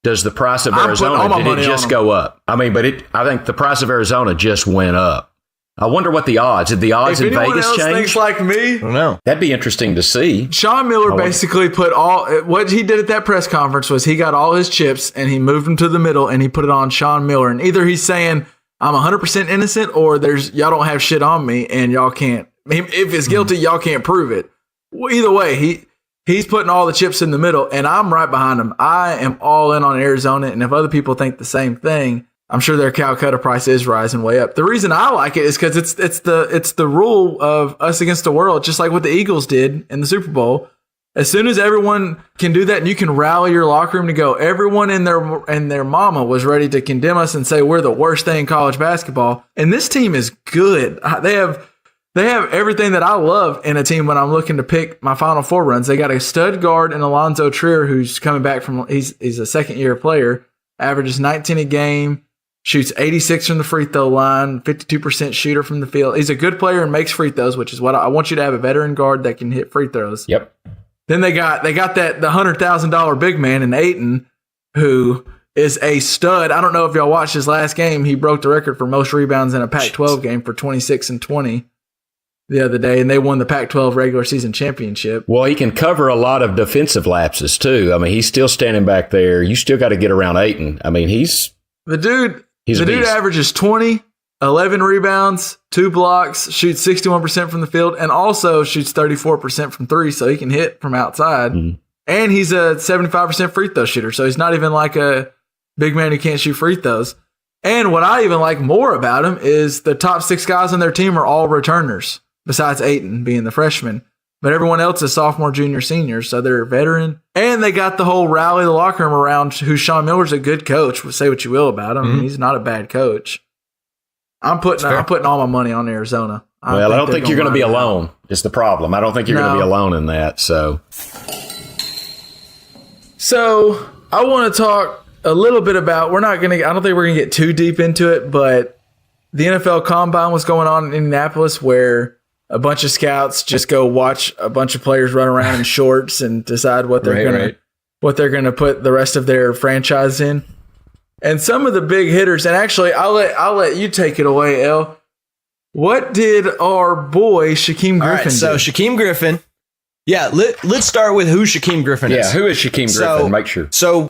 does the price of Arizona, did it just go up? I mean, I think the price of Arizona just went up. I wonder what the odds. Did the odds in Vegas change? Thinks like me, I don't know. That'd be interesting to see. Sean Miller basically put what he did at that press conference was he got all his chips and he moved them to the middle and he put it on Sean Miller. And either he's saying, I'm 100% innocent, or y'all don't have shit on me and y'all can't. If it's guilty, y'all can't prove it. Well, either way, he's putting all the chips in the middle, and I'm right behind him. I am all in on Arizona, and if other people think the same thing, I'm sure their Calcutta price is rising way up. The reason I like it is because it's the rule of us against the world, just like what the Eagles did in the Super Bowl. As soon as everyone can do that, and you can rally your locker room to go, everyone and their mama was ready to condemn us and say we're the worst thing in college basketball. And this team is good. They have everything that I love in a team when I'm looking to pick my Final Four runs. They got a stud guard in Alonzo Trier, who's coming back from, he's a second-year player, averages 19 a game, shoots 86 from the free throw line, 52% shooter from the field. He's a good player and makes free throws, which is what I want you to have, a veteran guard that can hit free throws. Yep. Then they got the $100,000 big man in Ayton, who is a stud. I don't know if y'all watched his last game. He broke the record for most rebounds in a Pac-12 game for 26 and 20. The other day, and they won the Pac-12 regular season championship. Well, he can cover a lot of defensive lapses, too. I mean, he's still standing back there. You still got to get around Ayton. I mean, the dude averages 20, 11 rebounds, 2 blocks, shoots 61% from the field, and also shoots 34% from three, so he can hit from outside. Mm-hmm. And he's a 75% free throw shooter, so he's not even like a big man who can't shoot free throws. And what I even like more about him is the top 6 guys on their team are all returners, besides Ayton being the freshman. But everyone else is sophomore, junior, senior, so they're a veteran. And they got the whole rally the locker room around who Sean Miller's a good coach. Say what you will about him. Mm-hmm. He's not a bad coach. I'm putting all my money on Arizona. I don't think you're going to be alone. Is the problem. I don't think you're going to be alone in that. So I want to talk a little bit about, I don't think we're going to get too deep into it, but the NFL Combine was going on in Indianapolis where a bunch of scouts just go watch a bunch of players run around in shorts and decide what they're going to put the rest of their franchise in. And some of the big hitters, and actually I'll let you take it away, El. What did our boy Shaquem Griffin do? All right, so Shaquem Griffin. Yeah, let's start with who Shaquem Griffin is. Yeah, who is Shaquem Griffin? Make sure. So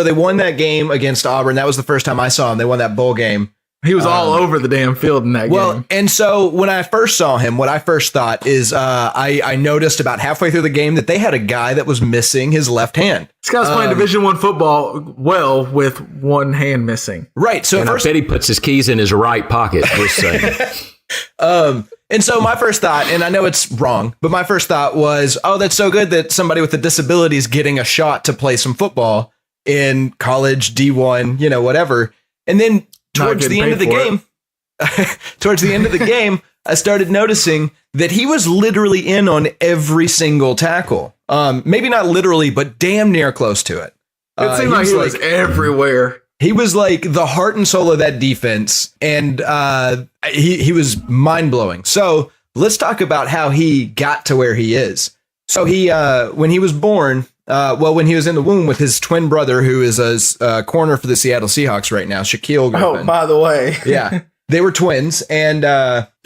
they won that game against Auburn. That was the first time I saw him. They won that bowl game. He was all over the damn field in that game. Well, and so when I first saw him, what I first thought is I noticed about halfway through the game that they had a guy that was missing his left hand. This guy's playing Division I football well with one hand missing. Right. So I bet he puts his keys in his right pocket. Just saying. And so my first thought, and I know it's wrong, but my first thought was, oh, that's so good that somebody with a disability is getting a shot to play some football in college, D1, whatever. And then towards the end of the game, I started noticing that he was literally in on every single tackle. Maybe not literally, but damn near close to it. It seemed like he was everywhere. He was like the heart and soul of that defense, and he was mind-blowing. So let's talk about how he got to where he is. So he, when he was born, when he was in the womb with his twin brother, who is a corner for the Seattle Seahawks right now, Shaquille Griffin. Oh, by the way. Yeah. They were twins, and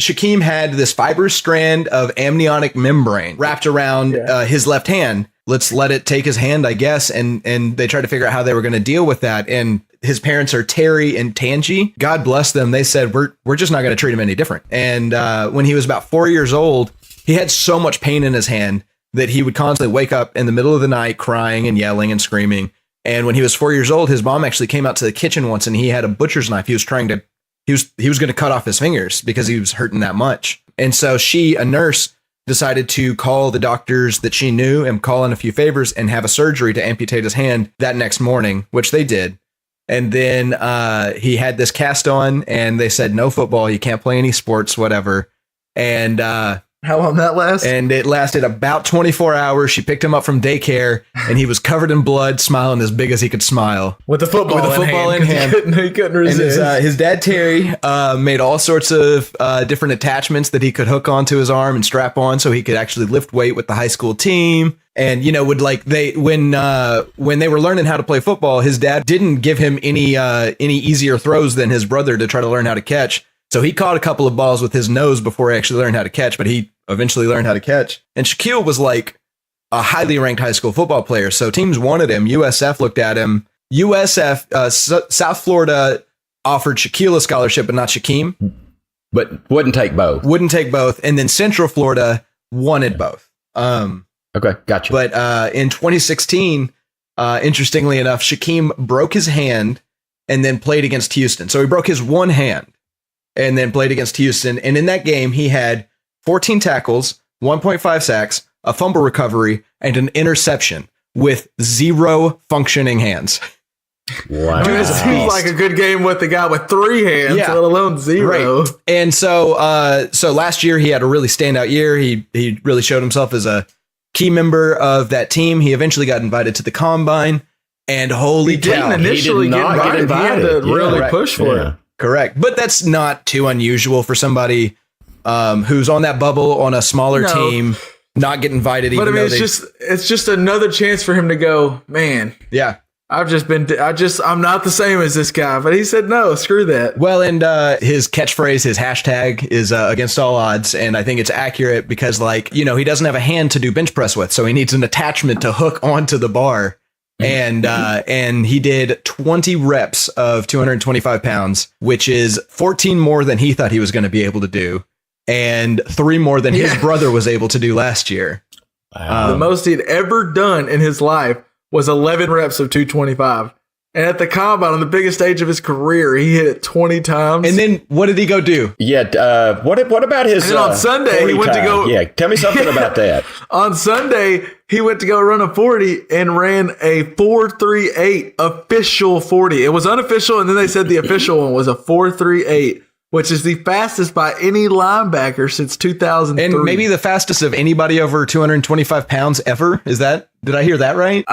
Shaquem had this fibrous strand of amniotic membrane wrapped around his left hand. Let's let it take his hand, I guess. And they tried to figure out how they were going to deal with that. And his parents are Terry and Tangi. God bless them. They said, we're just not going to treat him any different. And when he was about 4 years old, he had so much pain in his hand that he would constantly wake up in the middle of the night crying and yelling and screaming. And when he was 4 years old, his mom actually came out to the kitchen once, and he had a butcher's knife. He was going to cut off his fingers because he was hurting that much. And so a nurse, decided to call the doctors that she knew and call in a few favors and have a surgery to amputate his hand that next morning, which they did. And then he had this cast on, and they said, no football, you can't play any sports, whatever. And how long that last? And it lasted about 24 hours. She picked him up from daycare, and he was covered in blood, smiling as big as he could smile. With the football in hand. He couldn't resist. And his dad, Terry, made all sorts of different attachments that he could hook onto his arm and strap on so he could actually lift weight with the high school team. And, when they were learning how to play football, his dad didn't give him any easier throws than his brother to try to learn how to catch. So he caught a couple of balls with his nose before he actually learned how to catch, but he eventually learned how to catch. And Shaquille was like a highly ranked high school football player. So teams wanted him. USF looked at him. South Florida offered Shaquille a scholarship, but not Shaquem. But wouldn't take both. And then Central Florida wanted both. Okay, gotcha. But in 2016, interestingly enough, Shaquem broke his hand and then played against Houston. So he broke his one hand and then played against Houston. And in that game, he had 14 tackles, 1.5 sacks, a fumble recovery, and an interception with 0 functioning hands. Wow. It seems like a good game with the guy with 3 hands, let alone 0. Right. And so last year he had a really standout year. He really showed himself as a key member of that team. He eventually got invited to the combine, and holy cow, initially get invited. He had to really push for it. Correct. But that's not too unusual for somebody who's on that bubble on a smaller team, not get invited. But I mean, it's just another chance for him to go, man. Yeah. I'm not the same as this guy. But he said, no, screw that. Well, and his catchphrase, his hashtag is against all odds. And I think it's accurate because, he doesn't have a hand to do bench press with. So he needs an attachment to hook onto the bar. And he did 20 reps of 225 pounds, which is 14 more than he thought he was going to be able to do, and 3 more than his brother was able to do last year. Wow. The most he'd ever done in his life was 11 reps of 225. And at the combine, on the biggest stage of his career, he hit it 20 times. And then what did he go do? Yeah. What about his? And on Sunday, he went to go. Yeah. Tell me something about that. On Sunday, he went to go run a 40 and ran a 4.38 official 40. It was unofficial, and then they said the official one was a 4.38, which is the fastest by any linebacker since 2003. And maybe the fastest of anybody over 225 pounds ever. Did I heir that right?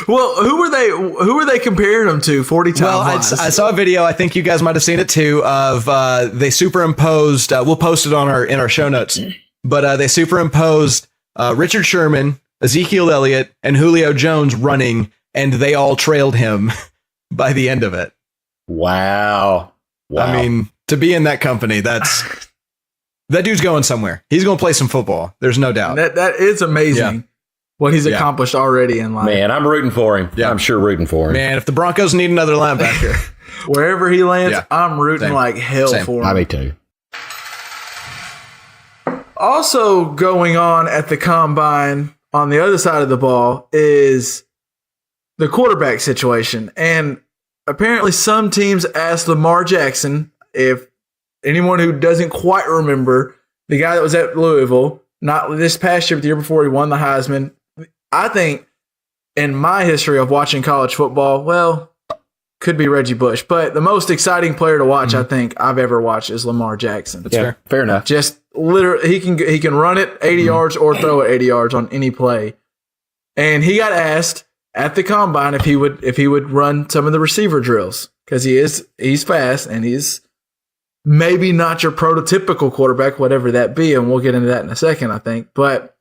Well, who were they comparing him to 40 times? Well, I saw a video, I think you guys might have seen it too, of they superimposed, we'll post it in our show notes, but they superimposed Richard Sherman, Ezekiel Elliott, and Julio Jones running, and they all trailed him by the end of it. Wow. I mean, to be in that company, that dude's going somewhere. He's going to play some football. There's no doubt. That is amazing what he's accomplished already in life. Man, I'm rooting for him. Yeah, I'm sure rooting for him. Man, if the Broncos need another linebacker, wherever he lands, I'm rooting like hell for him. Me too. Also going on at the combine on the other side of the ball is the quarterback situation. And apparently some teams asked Lamar Jackson, if anyone who doesn't quite remember, the guy that was at Louisville, not this past year, but the year before he won the Heisman. I think in my history of watching college football, could be Reggie Bush. But the most exciting player to watch, I think, I've ever watched is Lamar Jackson. Yeah, fair enough. Just literally, he can run it 80 yards or throw it 80 yards on any play. And he got asked at the combine if he would run some of the receiver drills because he's fast and he's maybe not your prototypical quarterback, whatever that be, and we'll get into that in a second, I think. But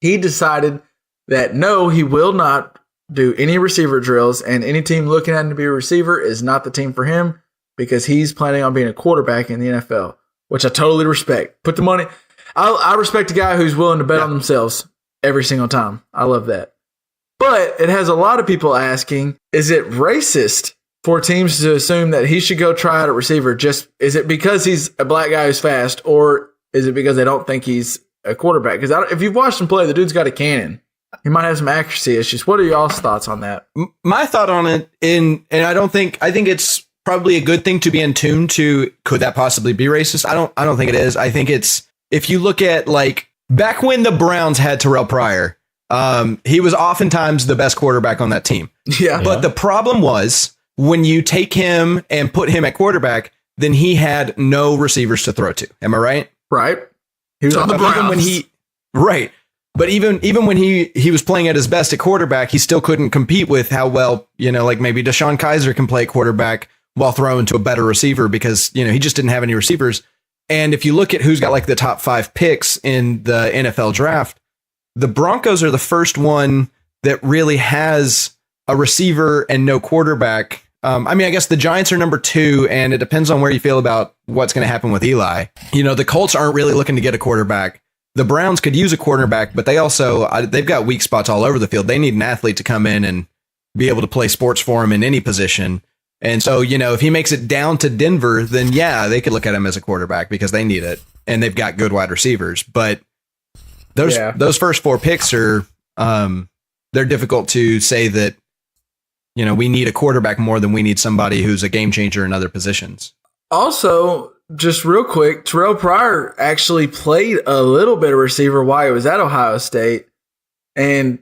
he decided that no, he will not do any receiver drills, and any team looking at him to be a receiver is not the team for him because he's planning on being a quarterback in the NFL, which I totally respect. Put the money. I respect a guy who's willing to bet on themselves every single time. I love that. But it has a lot of people asking, is it racist for teams to assume that he should go try out a receiver? Is it because he's a black guy who's fast, or is it because they don't think he's a quarterback? Because if you've watched him play, the dude's got a cannon. He might have some accuracy issues. What are y'all's thoughts on that? My thought on it, I think it's probably a good thing to be in tune to. Could that possibly be racist? I don't think it is. I think it's, if you look at like back when the Browns had Terrell Pryor, he was oftentimes the best quarterback on that team. Yeah. But the problem was when you take him and put him at quarterback, then he had no receivers to throw to. Am I right? Right. He was on the Browns. Right. But even when he was playing at his best at quarterback, he still couldn't compete with how well, like maybe Deshaun Kaiser can play quarterback while throwing to a better receiver because, he just didn't have any receivers. And if you look at who's got like the top 5 picks in the NFL draft, the Broncos are the first one that really has a receiver and no quarterback. I guess the Giants are number 2, and it depends on where you feel about what's going to happen with Eli. The Colts aren't really looking to get a quarterback. The Browns could use a quarterback, but they've got weak spots all over the field. They need an athlete to come in and be able to play sports for him in any position. And so, if he makes it down to Denver, then yeah, they could look at him as a quarterback because they need it, and they've got good wide receivers. But those first 4 picks are they're difficult to say that we need a quarterback more than we need somebody who's a game changer in other positions. Also, just real quick, Terrell Pryor actually played a little bit of receiver while he was at Ohio State, and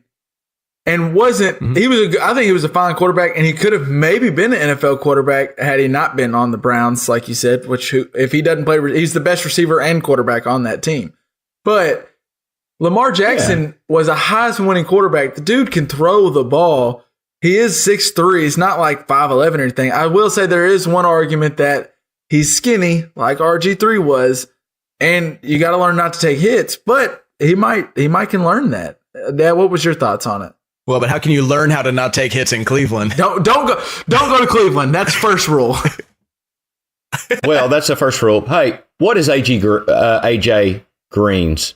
wasn't I think he was a fine quarterback, and he could have maybe been an NFL quarterback had he not been on the Browns, like you said. If he doesn't play, he's the best receiver and quarterback on that team. But Lamar Jackson was a Heisman-winning quarterback. The dude can throw the ball. He is 6'3". He's not like 5'11" or anything. I will say there is one argument that he's skinny, like RG3 was, and you got to learn not to take hits. But he might can learn that. Dad, what was your thoughts on it? Well, but how can you learn how to not take hits in Cleveland? Don't go to Cleveland. That's first rule. Well, that's the first rule. Hey, what is AJ Green's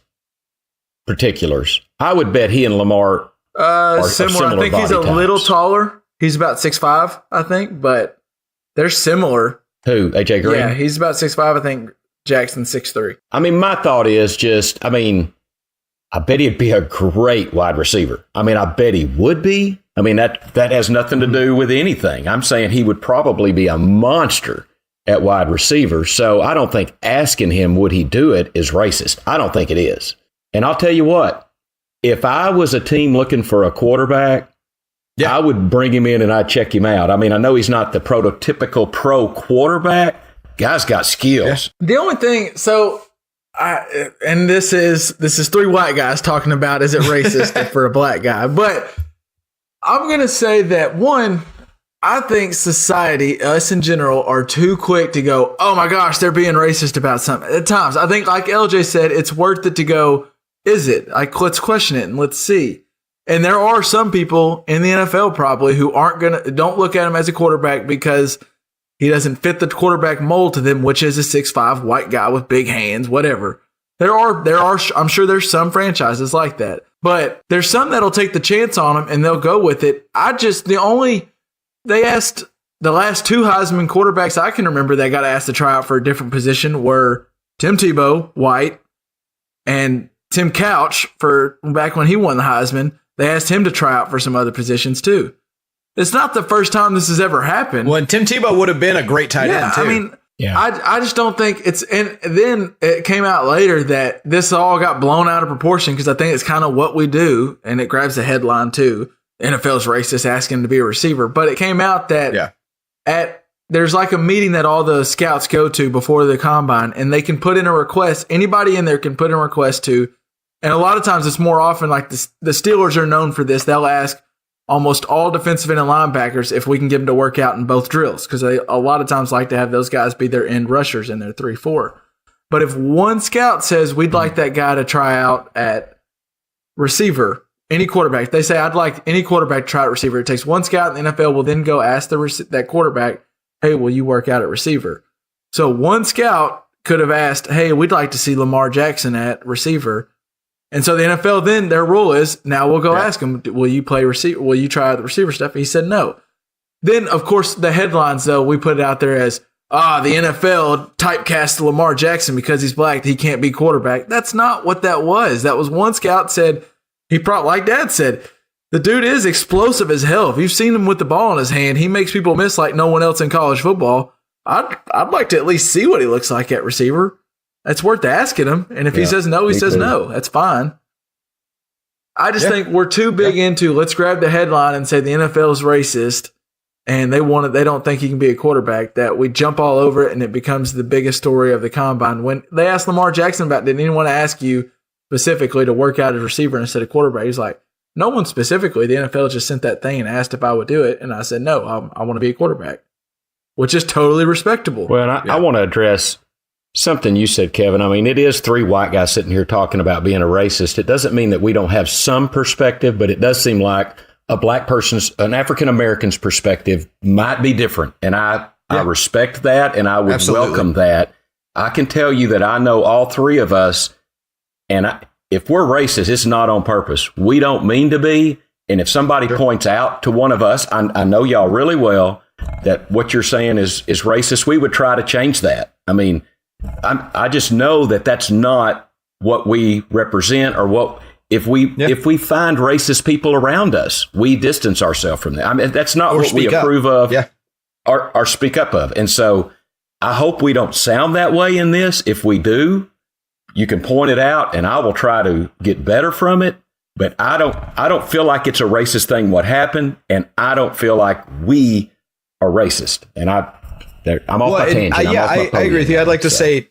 particulars? I would bet he and Lamar are similar. I think he's a little taller. He's about 6'5", I think, but they're similar. Who, AJ Green? Yeah, he's about 6'5". I think Jackson's 6'3". My thought is I bet he'd be a great wide receiver. I bet he would be. That has nothing to do with anything. I'm saying he would probably be a monster at wide receiver. So I don't think asking him would he do it is racist. I don't think it is. And I'll tell you what, if I was a team looking for a quarterback, I would bring him in and I'd check him out. I know he's not the prototypical pro quarterback. Guy's got skills. Yeah. The only thing, this is 3 white guys talking about is it racist for a black guy, but I'm going to say that one, I think society, us in general, are too quick to go, oh my gosh, they're being racist about something. At times, I think like LJ said, it's worth it to go, is it? Like, let's question it and let's see. And there are some people in the NFL probably who don't look at him as a quarterback because he doesn't fit the quarterback mold to them, which is a 6'5" white guy with big hands, whatever. There are, I'm sure there's some franchises like that, but there's some that'll take the chance on him and they'll go with it. They asked the last 2 Heisman quarterbacks I can remember that got asked to try out for a different position were Tim Tebow, white, and Tim Couch for back when he won the Heisman. They asked him to try out for some other positions too. It's not the first time this has ever happened. Well, and Tim Tebow would have been a great tight end too. I just don't think it's, and then it came out later that this all got blown out of proportion because I think it's kind of what we do, and it grabs the headline too. NFL's racist asking to be a receiver, but it came out that there's like a meeting that all the scouts go to before the combine, and they can put in a request. Anybody in there can put in a request to, and a lot of times it's more often like the Steelers are known for this. They'll ask almost all defensive end and linebackers if we can get them to work out in both drills, because they a lot of times like to have those guys be their end rushers in their 3-4. But if one scout says we'd like that guy to try out at receiver, any quarterback, they say I'd like any quarterback to try out receiver. It takes one scout in the NFL will then go ask that quarterback, hey, will you work out at receiver? So one scout could have asked, hey, we'd like to see Lamar Jackson at receiver. And so the NFL then, their rule is, now we'll go ask him, will you play receiver? Will you try out the receiver stuff? He said no. Then, of course, the headlines, though, we put it out there as, the NFL typecast Lamar Jackson because he's black. He can't be quarterback. That's not what that was. That was one scout said, like Dad said, the dude is explosive as hell. If you've seen him with the ball in his hand, he makes people miss like no one else in college football. I'd like to at least see what he looks like at receiver. That's worth asking him. And if he says no, he says no. That's fine. I just think we're too big into let's grab the headline and say the NFL is racist and they don't think he can be a quarterback, that we jump all over it and it becomes the biggest story of the combine. When they asked Lamar Jackson about, did anyone ask you specifically to work out as receiver instead of quarterback? He's like, no one specifically. The NFL just sent that thing and asked if I would do it. And I said, no, I want to be a quarterback, which is totally respectable. Well, and I want to address something you said, Kevin. I mean, it is three white guys sitting here talking about being a racist. It doesn't mean that we don't have some perspective, but it does seem like an African American's perspective might be different. And I respect that, and I would welcome that. I can tell you that I know all three of us, and if we're racist, it's not on purpose. We don't mean to be. And if somebody points out to one of us, I know y'all really well, that what you're saying is racist, we would try to change that. I mean, I just know that that's not what we represent, or what if we find racist people around us, we distance ourselves from them. I mean, that's not what we approve of or speak up of. And so I hope we don't sound that way in this. If we do, you can point it out and I will try to get better from it. But I don't feel like it's a racist thing what happened, and I don't feel like we are racist. And I'm off my tangent. I agree with you. I'd like to say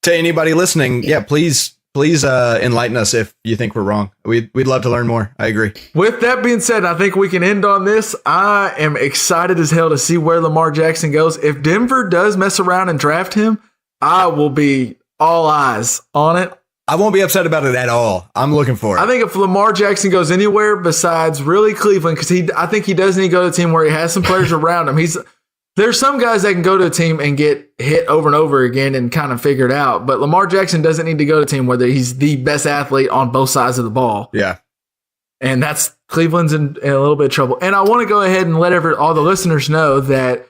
to anybody listening, please enlighten us if you think we're wrong. We'd love to learn more. I agree. With that being said, I think we can end on this. I am excited as hell to see where Lamar Jackson goes. If Denver does mess around and draft him, I will be all eyes on it. I won't be upset about it at all. I'm looking for it. I think if Lamar Jackson goes anywhere besides really Cleveland, because I think he does need to go to a team where he has some players around him. There's some guys that can go to a team and get hit over and over again and kind of figure it out. But Lamar Jackson doesn't need to go to a team where he's the best athlete on both sides of the ball. Yeah. And that's Cleveland's in a little bit of trouble. And I want to go ahead and let all the listeners know that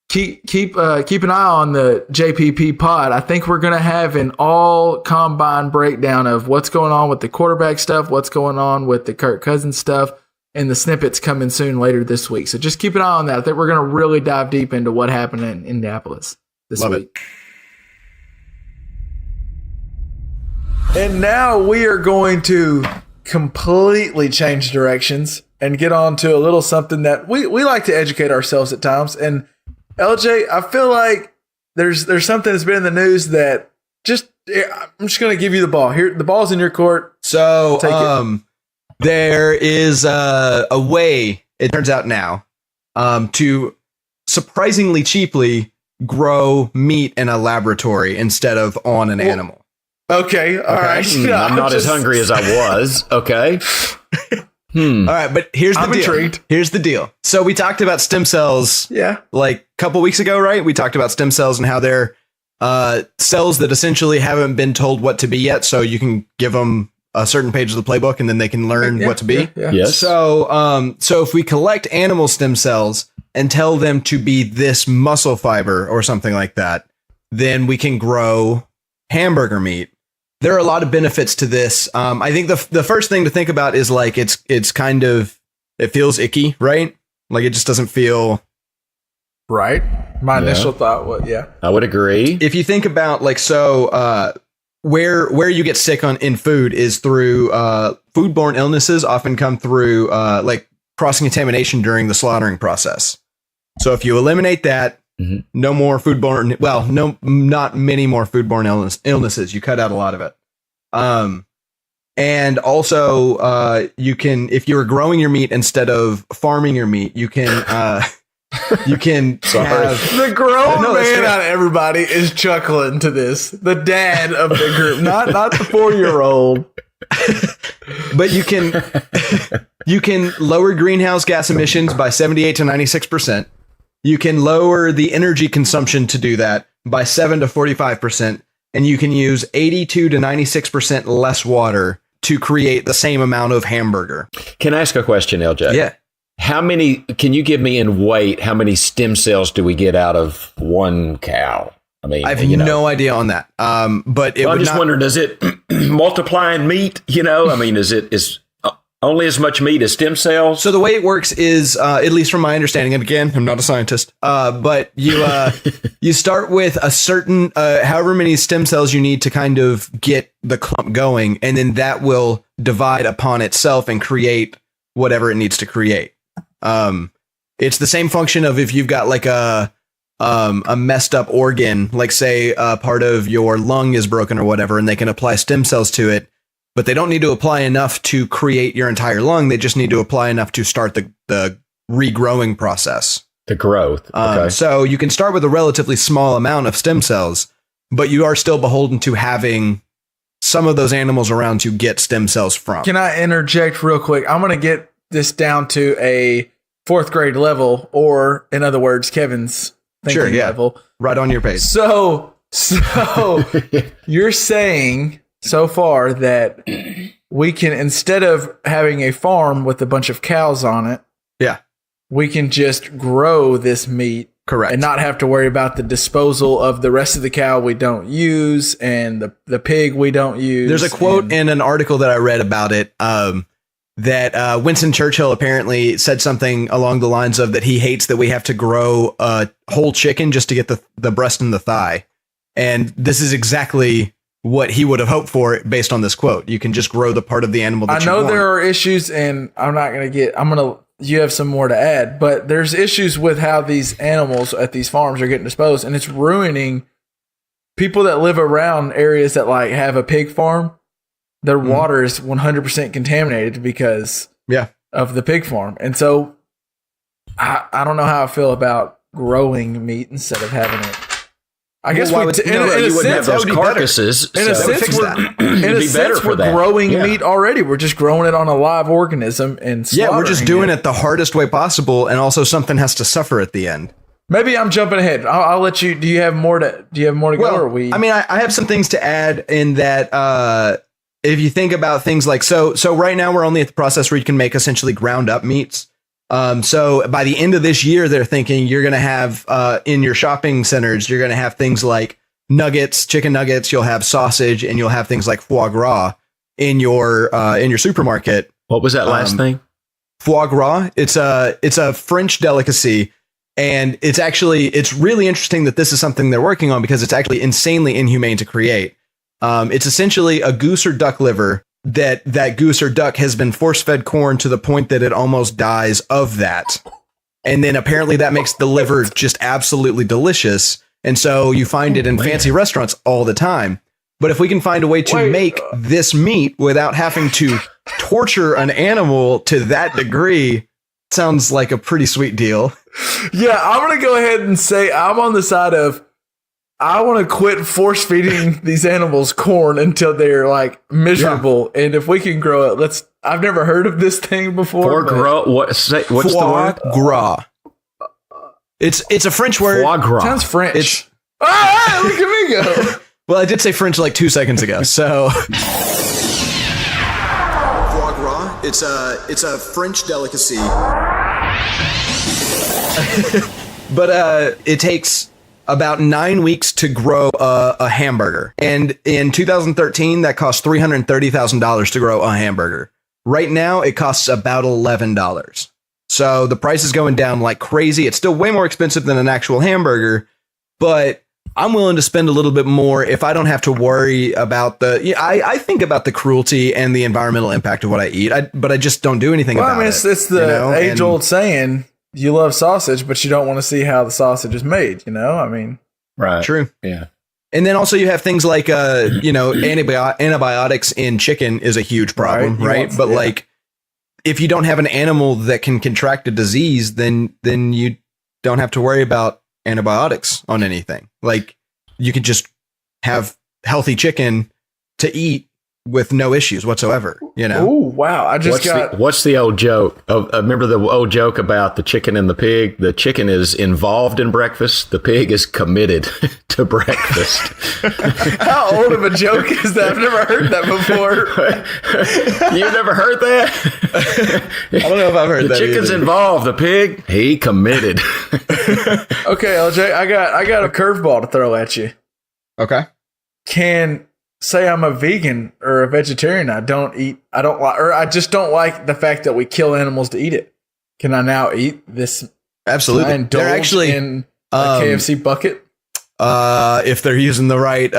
keep an eye on the JPP pod. I think we're going to have an all combine breakdown of what's going on with the quarterback stuff, what's going on with the Kirk Cousins stuff, and the snippets coming soon later this week. So just keep an eye on that. I think we're going to really dive deep into what happened in Indianapolis this week. And now we are going to completely change directions and get on to a little something that we like to educate ourselves at times. And LJ, I feel like there's something that's been in the news that I'm just going to give you the ball. Here, the ball's in your court. So, there is a way, it turns out now, to surprisingly cheaply grow meat in a laboratory instead of on an animal. Okay, all right. I'm not as hungry as I was. Okay. All right, but here's the deal. Intrigued. Here's the deal. So we talked about stem cells like a couple weeks ago, right? We talked about stem cells and how they're cells that essentially haven't been told what to be yet. So you can give them a certain page of the playbook and then they can learn what to be. Yes. So if we collect animal stem cells and tell them to be this muscle fiber or something like that, then we can grow hamburger meat. There are a lot of benefits to this. I think the first thing to think about is like it's kind of, it feels icky, right? Like it just doesn't feel right. My initial thought was, I would agree. If you think about where you get sick in food is through foodborne illnesses often come through like cross-contamination during the slaughtering process. So if you eliminate that, no more foodborne. Well, no, not many more foodborne illnesses. You cut out a lot of it. And also, you can, if you're growing your meat instead of farming your meat, you can have The grown man out of everybody is chuckling to this. The dad of the group, not the 4-year-old. But you can lower greenhouse gas emissions by 78 to 96%. You can lower the energy consumption to do that by 7 to 45%, and you can use 82 to 96% less water to create the same amount of hamburger. Can I ask a question, LJ? Yeah. How many, can you give me in weight, how many stem cells do we get out of one cow? I mean, I have no idea on that. But I'm just wondering, does it multiply in meat? I mean, is only as much meat as stem cells? So the way it works is, at least from my understanding, and again, I'm not a scientist, but you start with a certain, however many stem cells you need to kind of get the clump going, and then that will divide upon itself and create whatever it needs to create. It's the same function of if you've got like a messed up organ, like say part of your lung is broken or whatever, and they can apply stem cells to it, but they don't need to apply enough to create your entire lung. They just need to apply enough to start the regrowing process. The growth. Okay. So you can start with a relatively small amount of stem cells, but you are still beholden to having some of those animals around to get stem cells from. Can I interject real quick? I'm going to get this down to a 4th grade level, or in other words, Kevin's thinking level. Right on your page. So you're saying so far that we can, instead of having a farm with a bunch of cows on it, we can just grow this meat. Correct. And not have to worry about the disposal of the rest of the cow we don't use and the pig we don't use. There's a quote in an article that I read about it that Winston Churchill apparently said something along the lines of that he hates that we have to grow a whole chicken just to get the breast and the thigh. And this is exactly what he would have hoped for based on this quote. You can just grow the part of the animal that you want. There are issues, and you have some more to add, but there's issues with how these animals at these farms are getting disposed, and it's ruining people that live around areas that like have a pig farm. Their water is 100% contaminated because of the pig farm. And so I don't know how I feel about growing meat instead of having it. I guess you wouldn't have those carcasses. In a sense, we're growing meat already. We're just growing it on a live organism and we're just doing it the hardest way possible, and also something has to suffer at the end. Maybe I'm jumping ahead. I'll let you. Do you have more to go? Or we? I mean, I have some things to add in that. If you think about things like so right now we're only at the process where you can make essentially ground up meats. So by the end of this year, they're thinking you're going to have in your shopping centers, you're going to have things like nuggets, chicken nuggets. You'll have sausage, and you'll have things like foie gras in your supermarket. What was that last thing? Foie gras. It's a French delicacy, and it's really interesting that this is something they're working on because it's actually insanely inhumane to create. It's essentially a goose or duck liver that goose or duck has been force-fed corn to the point that it almost dies of that. And then apparently that makes the liver just absolutely delicious. And so you find it in fancy restaurants all the time. But if we can find a way to make this meat without having to torture an animal to that degree, sounds like a pretty sweet deal. Yeah, I'm going to go ahead and say I'm on the side of I want to quit force feeding these animals corn until they're like miserable. Yeah. And if we can grow it, I've never heard of this thing before. What's the word? Foie gras. It's a French word. Foie gras. Sounds French. Look at me go. Well, I did say French like 2 seconds ago. So foie gras. It's a French delicacy. But it takes about 9 weeks to grow a hamburger. And in 2013, that cost $330,000 to grow a hamburger. Right now, it costs about $11. So the price is going down like crazy. It's still way more expensive than an actual hamburger, but I'm willing to spend a little bit more if I don't have to worry about I think about the cruelty and the environmental impact of what I eat, but I just don't do anything about it. It's the age-old saying, you love sausage, but you don't want to see how the sausage is made. You know, I mean, Right. True. Yeah. And then also you have things like, antibiotics in chicken is a huge problem, right? But like, if you don't have an animal that can contract a disease, then you don't have to worry about antibiotics on anything. Like, you could just have healthy chicken to eat with no issues whatsoever, you know? Oh, wow. I just What's the old joke? Remember the old joke about the chicken and the pig? The chicken is involved in breakfast. The pig is committed to breakfast. How old of a joke is that? I've never heard that before. You've never heard that? I don't know if I've heard The that chicken's either. involved. The pig, he committed. Okay, LJ, I got a curveball to throw at you. Okay. Say I'm a vegan or a vegetarian. I just don't like the fact that we kill animals to eat it. Can I now eat this? Absolutely. Can I indulge They're actually in a KFC bucket. If they're using the right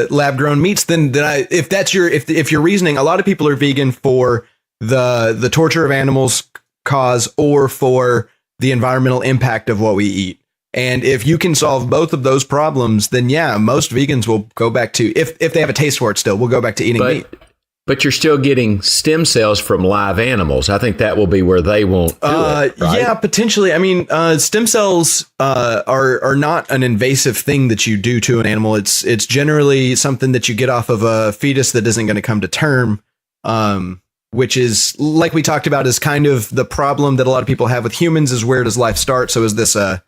lab grown meats, then if your reasoning, a lot of people are vegan for the torture of animals cause or for the environmental impact of what we eat. And if you can solve both of those problems, then yeah, most vegans will go back to, if they have a taste for it still, we'll go back to eating meat. But you're still getting stem cells from live animals. I think that will be where they won't do it, right? Yeah, potentially. I mean, stem cells are not an invasive thing that you do to an animal. It's generally something that you get off of a fetus that isn't going to come to term, which is, like we talked about, is kind of the problem that a lot of people have with humans is, where does life start? So is this a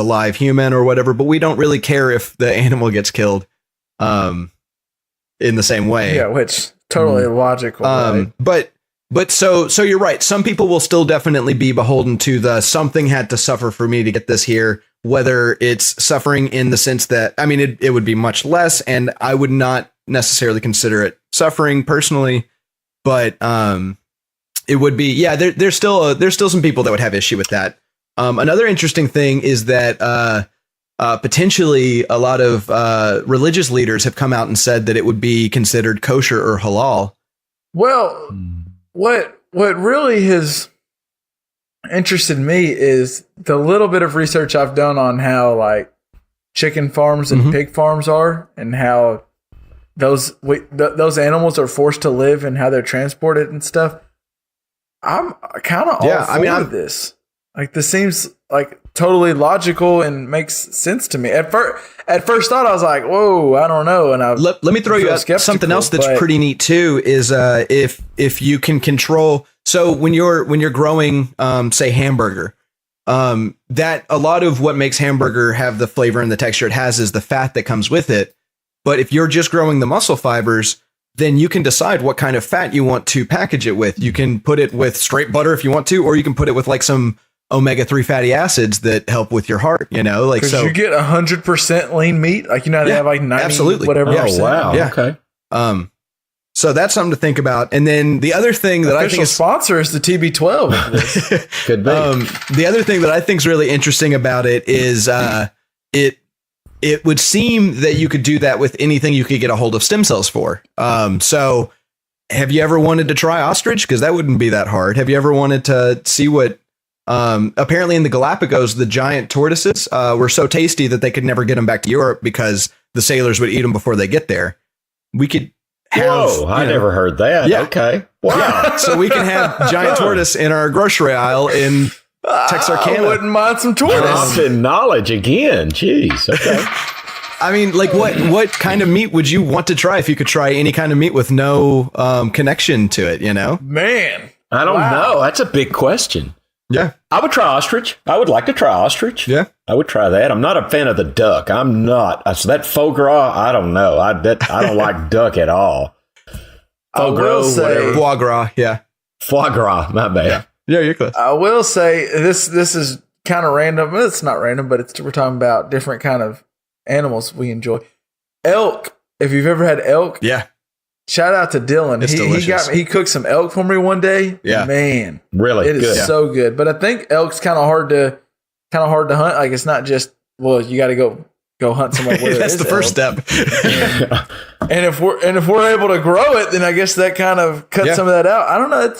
live human or whatever? But we don't really care if the animal gets killed in the same way. Yeah, which totally logical. Right? But so you're right. Some people will still definitely be beholden to the something had to suffer for me to get this here, whether it's suffering in the sense that, I mean, it would be much less, and I would not necessarily consider it suffering personally, but it would be, yeah, there's still some people that would have issue with that. Another interesting thing is that potentially a lot of religious leaders have come out and said that it would be considered kosher or halal. Well, what really has interested me is the little bit of research I've done on how like chicken farms and pig farms are, and how those animals are forced to live and how they're transported and stuff. I'm kind of all for this. Like, this seems like totally logical and makes sense to me. At first thought, I was like, "Whoa, I don't know." And let me throw you out something else that's pretty neat too. Is if you can control. So when you're growing, say, hamburger, that a lot of what makes hamburger have the flavor and the texture it has is the fat that comes with it. But if you're just growing the muscle fibers, then you can decide what kind of fat you want to package it with. You can put it with straight butter if you want to, or you can put it with like some omega-3 fatty acids that help with your heart, you know, like, so you get 100% lean meat, like, you know, they have like 90 absolutely whatever. Oh, wow. Yeah. Okay. So that's something to think about. And then the other thing that I think is sponsor is the TB12 of this. Could be. The other thing that I think is really interesting about it is it would seem that you could do that with anything you could get a hold of stem cells for. So have you ever wanted to try ostrich? Because that wouldn't be that hard. Have you ever wanted to see what apparently in the Galapagos, the giant tortoises were so tasty that they could never get them back to Europe because the sailors would eat them before they get there. We could have, Whoa, I never heard that. Yeah. Okay. Wow. Yeah, so we can have giant tortoise in our grocery aisle in Texarkana. I wouldn't mind some tortoise. Common knowledge again. Jeez. Okay. I mean, like, what kind of meat would you want to try if you could try any kind of meat with no connection to it, you know? Man, I don't know. That's a big question. Yeah. I would try ostrich. I would like to try ostrich. Yeah. I would try that. I'm not a fan of the duck. I'm not. So that foie gras, I don't know. I don't like duck at all. Foie gras, whatever. Foie gras, yeah. Foie gras, my bad. Yeah, you're close. I will say this is kind of random. Well, it's not random, but we're talking about different kind of animals we enjoy. Elk. If you've ever had elk, Yeah. shout out to Dylan. It's delicious. He cooked some elk for me one day. Yeah. Man, Really it is good. so good. But I think elk's kind of hard to hunt. Like, it's not just, well, you got to go hunt somewhere where That's the first step. And if we're able to grow it, then I guess that kind of cuts some of that out. I don't know.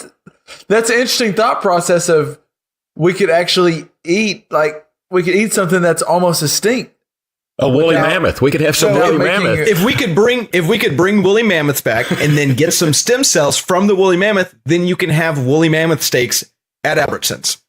That's an interesting thought process of we could actually eat something that's almost extinct. A woolly mammoth. We could have some woolly mammoth. If we could bring woolly mammoths back and then get some stem cells from the woolly mammoth, then you can have woolly mammoth steaks at Albertsons.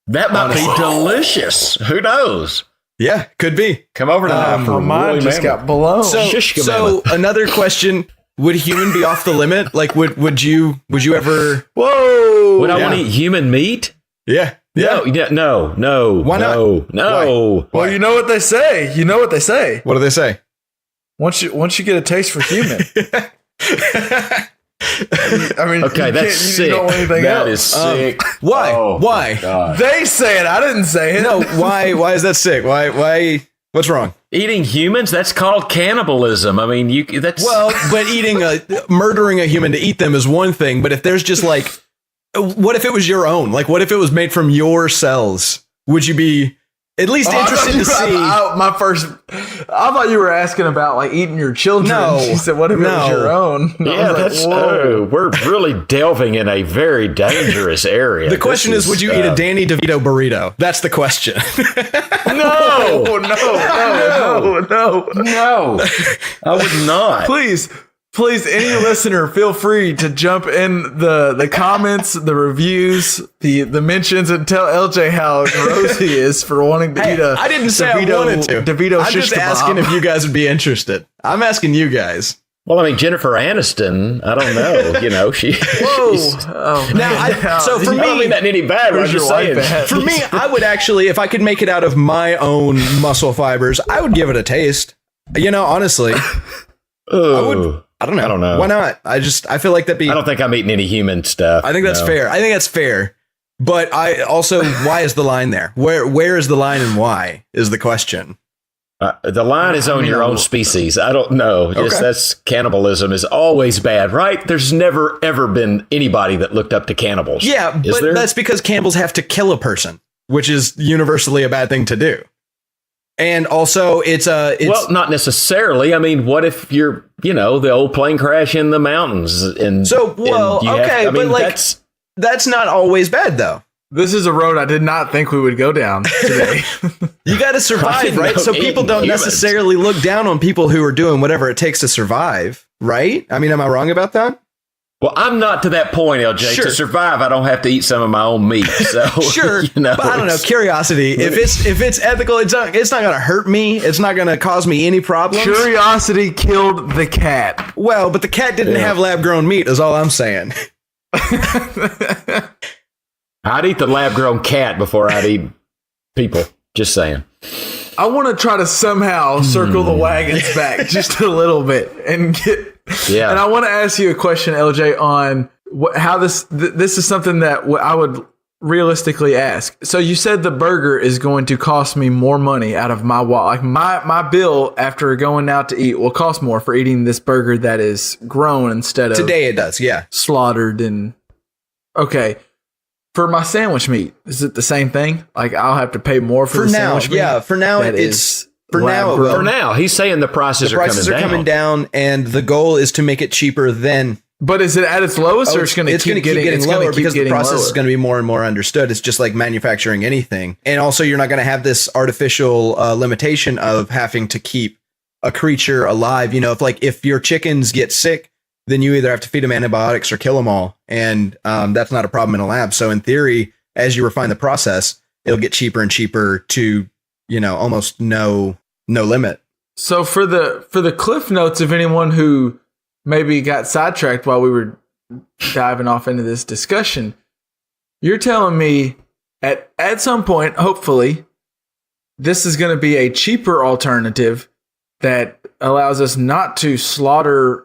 That might be delicious. Who knows? Yeah, could be. Come over tonight for mine woolly just mammoth. got blown. So another question: would human be off the limit? Like, would you ever? Whoa! Would I want to eat human meat? Yeah. No. Why not? No. Well, you know what they say. What do they say? Once you get a taste for human, I mean, Okay, that's sick. You don't want anything That else. is sick. Why? Oh, Why? my God. They say it. I didn't say it. No. Why? Why is that sick? Why? What's wrong? Eating humans? That's called cannibalism. I mean, that's Well, but murdering a human to eat them is one thing. But if there's just like, what if it was your own? Like, what if it was made from your cells? Would you be at least interested to see? I thought you were asking about like eating your children. No. She said, "What if it was your own?" And Yeah, I was that's. like, whoa. We're really delving in a very dangerous area. The question is, would you eat a Danny DeVito burrito? That's the question. No, No. I would not. Please, any listener, feel free to jump in the comments, the reviews, the mentions, and tell LJ how gross he is for wanting to eat a. I didn't say DeVito, I wanted to. DeVito I'm just shish asking kebab. if you guys would be interested. I'm asking you guys. Well, I mean, Jennifer Aniston. I don't know. You know, she. Whoa! she's- Oh, Now, so for I don't me, mean that in any bad way. I'm Where's just your wife saying. at? for me, I would actually, if I could make it out of my own muscle fibers, I would give it a taste. You know, honestly, Ooh. I don't know. I don't know. Why not? I feel like that'd be. I don't think I'm eating any human stuff. I think that's No. fair. I think that's fair. But I also, why is the line there? Where is the line and why is the question? The line is on your own species. I don't know. Just Okay. that's cannibalism is always bad, right? There's never ever been anybody that looked up to cannibals. Yeah, Is but there? that's because cannibals have to kill a person, which is universally a bad thing to do. And also, it's well, not necessarily. I mean, what if you're, the old plane crash in the mountains? And So, well, and you have- okay, I mean, but like that's not always bad though. This is a road I did not think we would go down today. You got to I survive, didn't right? know So people eating don't humans. necessarily look down on people who are doing whatever it takes to survive, right? I mean, am I wrong about that? well, I'm not to that point, LJ. Sure. To survive, I don't have to eat some of my own meat. So Sure, but I don't know. Curiosity. If it's ethical, it's not going to hurt me. It's not going to cause me any problems. Curiosity killed the cat. Well, but the cat didn't have lab grown meat. Is all I'm saying. I'd eat the lab-grown cat before I'd eat people. Just saying. I want to try to somehow circle the wagons back just a little bit and get. Yeah. And I want to ask you a question, LJ, on how this is something that I would realistically ask. So you said the burger is going to cost me more money out of my wallet. Like my bill after going out to eat will cost more for eating this burger that is grown instead of Today it does, yeah. slaughtered. And okay. For my sandwich meat, is it the same thing? Like I'll have to pay more for the now, sandwich meat? yeah. For now, that it's is for now. lab-grown? For now, he's saying the prices, Prices are coming down, and the goal is to make it cheaper than. But is it at its lowest, or it's going to keep getting lower because the process lower? is going to be more and more understood. It's just like manufacturing anything, and also you're not going to have this artificial limitation of having to keep a creature alive. If your chickens get sick, then you either have to feed them antibiotics or kill them all, and that's not a problem in a lab. So in theory, as you refine the process, it'll get cheaper and cheaper to almost no limit. So for the cliff notes of anyone who maybe got sidetracked while we were diving off into this discussion, you're telling me at some point, hopefully, this is going to be a cheaper alternative that allows us not to slaughter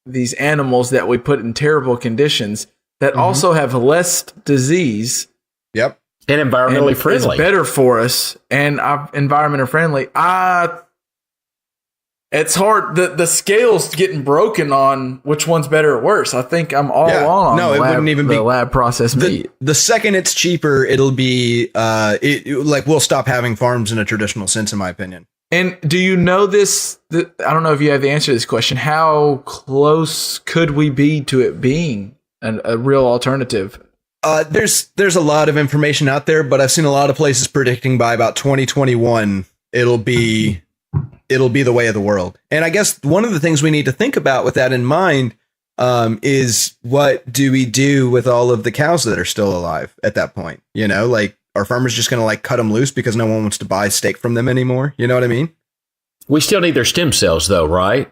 these animals that we put in terrible conditions that also have less disease. Yep. and environmentally and friendly. It's better for us and environmentally friendly. It's hard. The scale's getting broken on which one's better or worse. I think I'm all on. No, it wouldn't even be lab processed meat. The second it's cheaper, it'll be we'll stop having farms in a traditional sense, in my opinion. And do you know this? I don't know if you have the answer to this question. How close could we be to it being a real alternative? There's a lot of information out there, but I've seen a lot of places predicting by about 2021 it'll be the way of the world. And I guess one of the things we need to think about with that in mind is what do we do with all of the cows that are still alive at that point? You know, like, are farmers just going to like cut them loose because no one wants to buy steak from them anymore? You know what I mean? We still need their stem cells, though, right?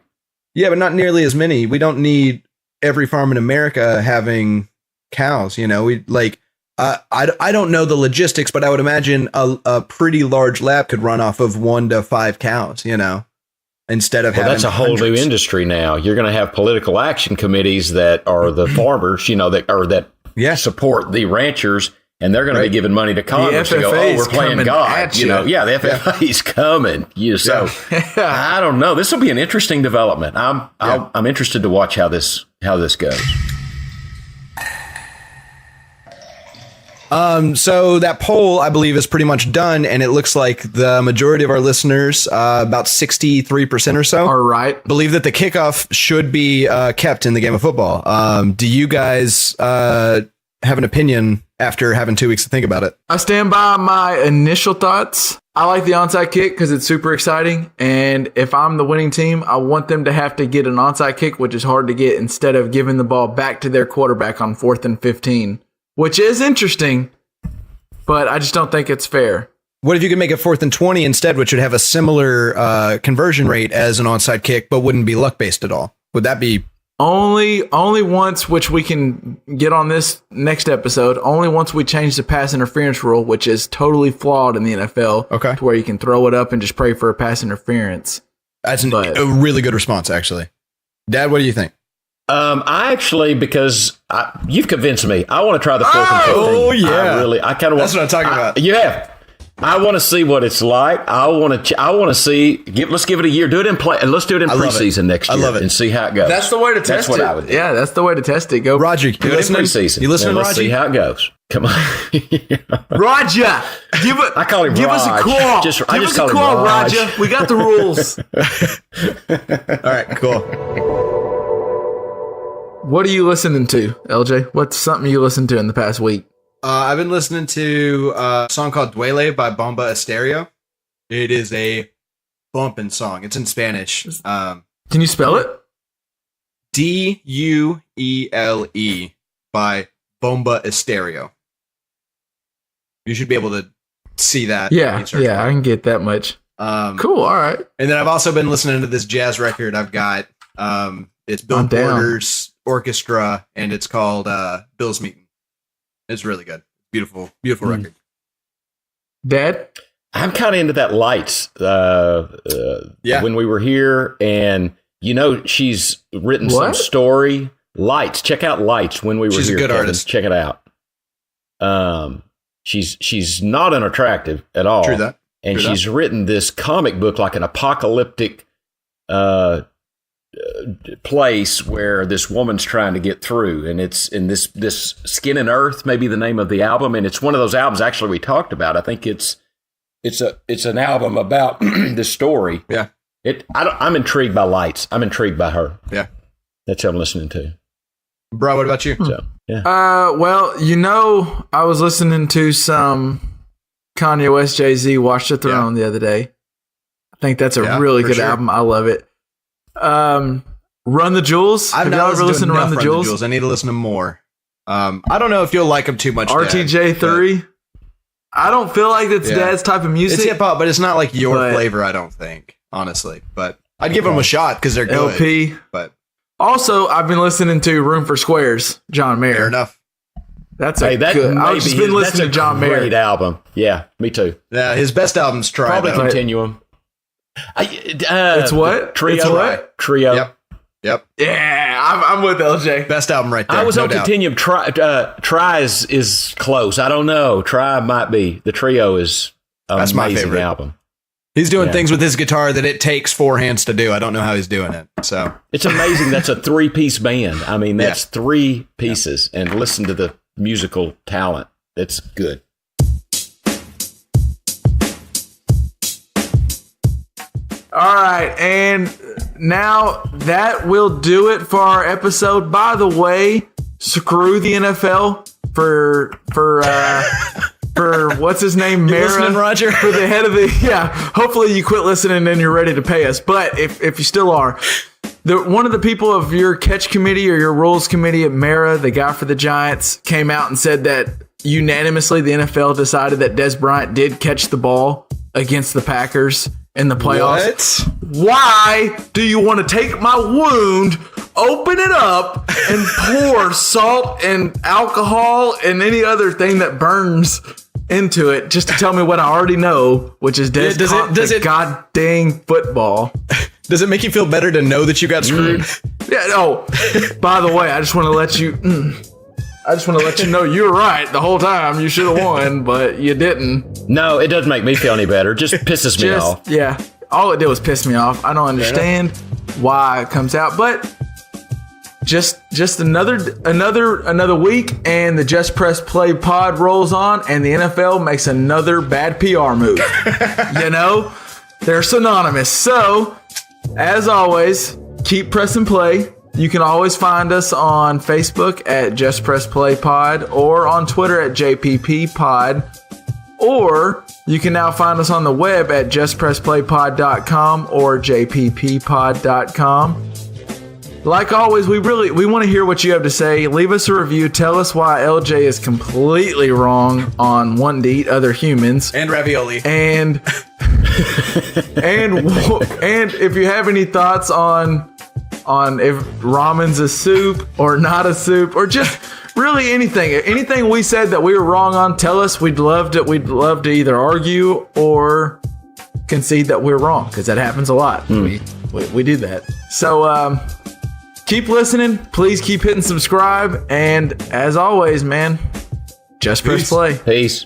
Yeah, but not nearly as many. We don't need every farm in America having cows. You know, we like. I don't know the logistics, but I would imagine a pretty large lab could run off of 1 to 5 cows. You know, instead of having that's a whole hundreds. new industry now. You're going to have political action committees that are the farmers, you know, that support the ranchers. And they're going to be giving money to Congress to go, oh, we're playing God. You know, the FFA's coming. So I don't know. This will be an interesting development. I'm interested to watch how this goes. So that poll, I believe, is pretty much done, and it looks like the majority of our listeners, about 63% or so, are right. Believe that the kickoff should be kept in the game of football. Do you guys have an opinion after having 2 weeks to think about it? I stand by my initial thoughts. I like the onside kick because it's super exciting. And if I'm the winning team, I want them to have to get an onside kick, which is hard to get, instead of giving the ball back to their quarterback on 4th and 15, which is interesting, but I just don't think it's fair. What if you could make it 4th and 20 instead, which would have a similar conversion rate as an onside kick, but wouldn't be luck-based at all? Would that be... Only once, which we can get on this next episode, only once we change the pass interference rule, which is totally flawed in the NFL, to where you can throw it up and just pray for a pass interference. That's a really good response, actually. Dad, what do you think? I actually, because you've convinced me, I want to try the 4th and 15. Oh, yeah. I kind of want. That's what I'm talking about. Yeah. I want to see what it's like. I want to see. Let's give it a year. Do it in play. Let's do it in preseason next year. I love it. And see how it goes. That's the way to test it. That's what I would do. Yeah, that's the way to test it. Go, Roger. Do it in preseason. You listening, Let's Roger? see how it goes. Come on, Roger. I call him. Give us a call. Give us a call, Roger. We got the rules. All right. Cool. What are you listening to, LJ? What's something you listened to in the past week? I've been listening to a song called Duele by Bomba Estéreo. It is a bumping song. It's in Spanish. Can you spell it? Duele by Bomba Estéreo. You should be able to see that. Yeah, I can get that much. Cool, all right. And then I've also been listening to this jazz record I've got. It's Bill Porter's orchestra, and it's called Bill's Meeting. It's really good. Beautiful record. Dad? I'm kind of into that Lights. When we were here, and you know, she's written some story. Lights. Check out Lights. When we were here. She's a good artist. Check it out. She's not unattractive at all. True that. And she's written this comic book, like an apocalyptic place where this woman's trying to get through, and it's in this Skin and Earth, maybe the name of the album, and it's one of those albums actually we talked about. I think it's an album about this story. Yeah. I'm intrigued by Lights. I'm intrigued by her. Yeah. That's what I'm listening to. Bro, what about you? So, yeah. Well, you know, I was listening to some Kanye West, Jay-Z, Watch the Throne the other day. I think that's a really good album. I love it. Run the Jewels. Have y'all ever listened to Run the Jewels? I need to listen to more. I don't know if you'll like them too much. RTJ3. I don't feel like it's Dad's type of music. It's hip hop, but it's not like your flavor, I don't think, honestly. But I'd give them a shot because they're good. LP. But also, I've been listening to Room for Squares, John Mayer. Fair enough. That's good. I've just been listening to John Mayer. Great album. Yeah, me too. Yeah, his best album's Try. Probably Continuum. It's what? Trio. It's what? Trio. Yep. Yeah, I'm with LJ. Best album right there. I was on Continuum. Try is close. I don't know. Try might be. The Trio is That's my favorite album. He's doing things with his guitar that it takes 4 hands to do. I don't know how he's doing it. So it's amazing. That's a 3-piece band. I mean, that's 3 pieces, and listen to the musical talent. It's good. All right, and now that will do it for our episode. By the way, screw the NFL for what's his name, Mara, listening, Roger? for the head of the hopefully you quit listening and you're ready to pay us. But if you still are, one of the people of your catch committee or your rules committee at Mara, the guy for the Giants, came out and said that unanimously the NFL decided that Des Bryant did catch the ball against the Packers in the playoffs. What? Why do you want to take my wound, open it up, and pour salt and alcohol and any other thing that burns into it just to tell me what I already know, which is Des caught the god dang football? Does it make you feel better to know that you got screwed? Yeah. Oh, by the way, I just want to let you know you're right the whole time. You should have won, but you didn't. No, it doesn't make me feel any better. Just pisses me off. Yeah. All it did was piss me off. I don't understand why it comes out, but just another week, and the Just Press Play pod rolls on, and the NFL makes another bad PR move. They're synonymous. So, as always, keep pressing play. You can always find us on Facebook at Just Press Play Pod, or on Twitter at JPP Pod, or you can now find us on the web at justpressplaypod.com or jpppod.com. Like always, we want to hear what you have to say. Leave us a review. Tell us why LJ is completely wrong on wanting to eat other humans And ravioli. and if you have any thoughts on if ramen's a soup or not a soup, or just really anything we said that we were wrong on, tell us. We'd love to either argue or concede that we're wrong, because that happens a lot. We do that. So keep listening. Please keep hitting subscribe, and as always, man, just press play. Peace.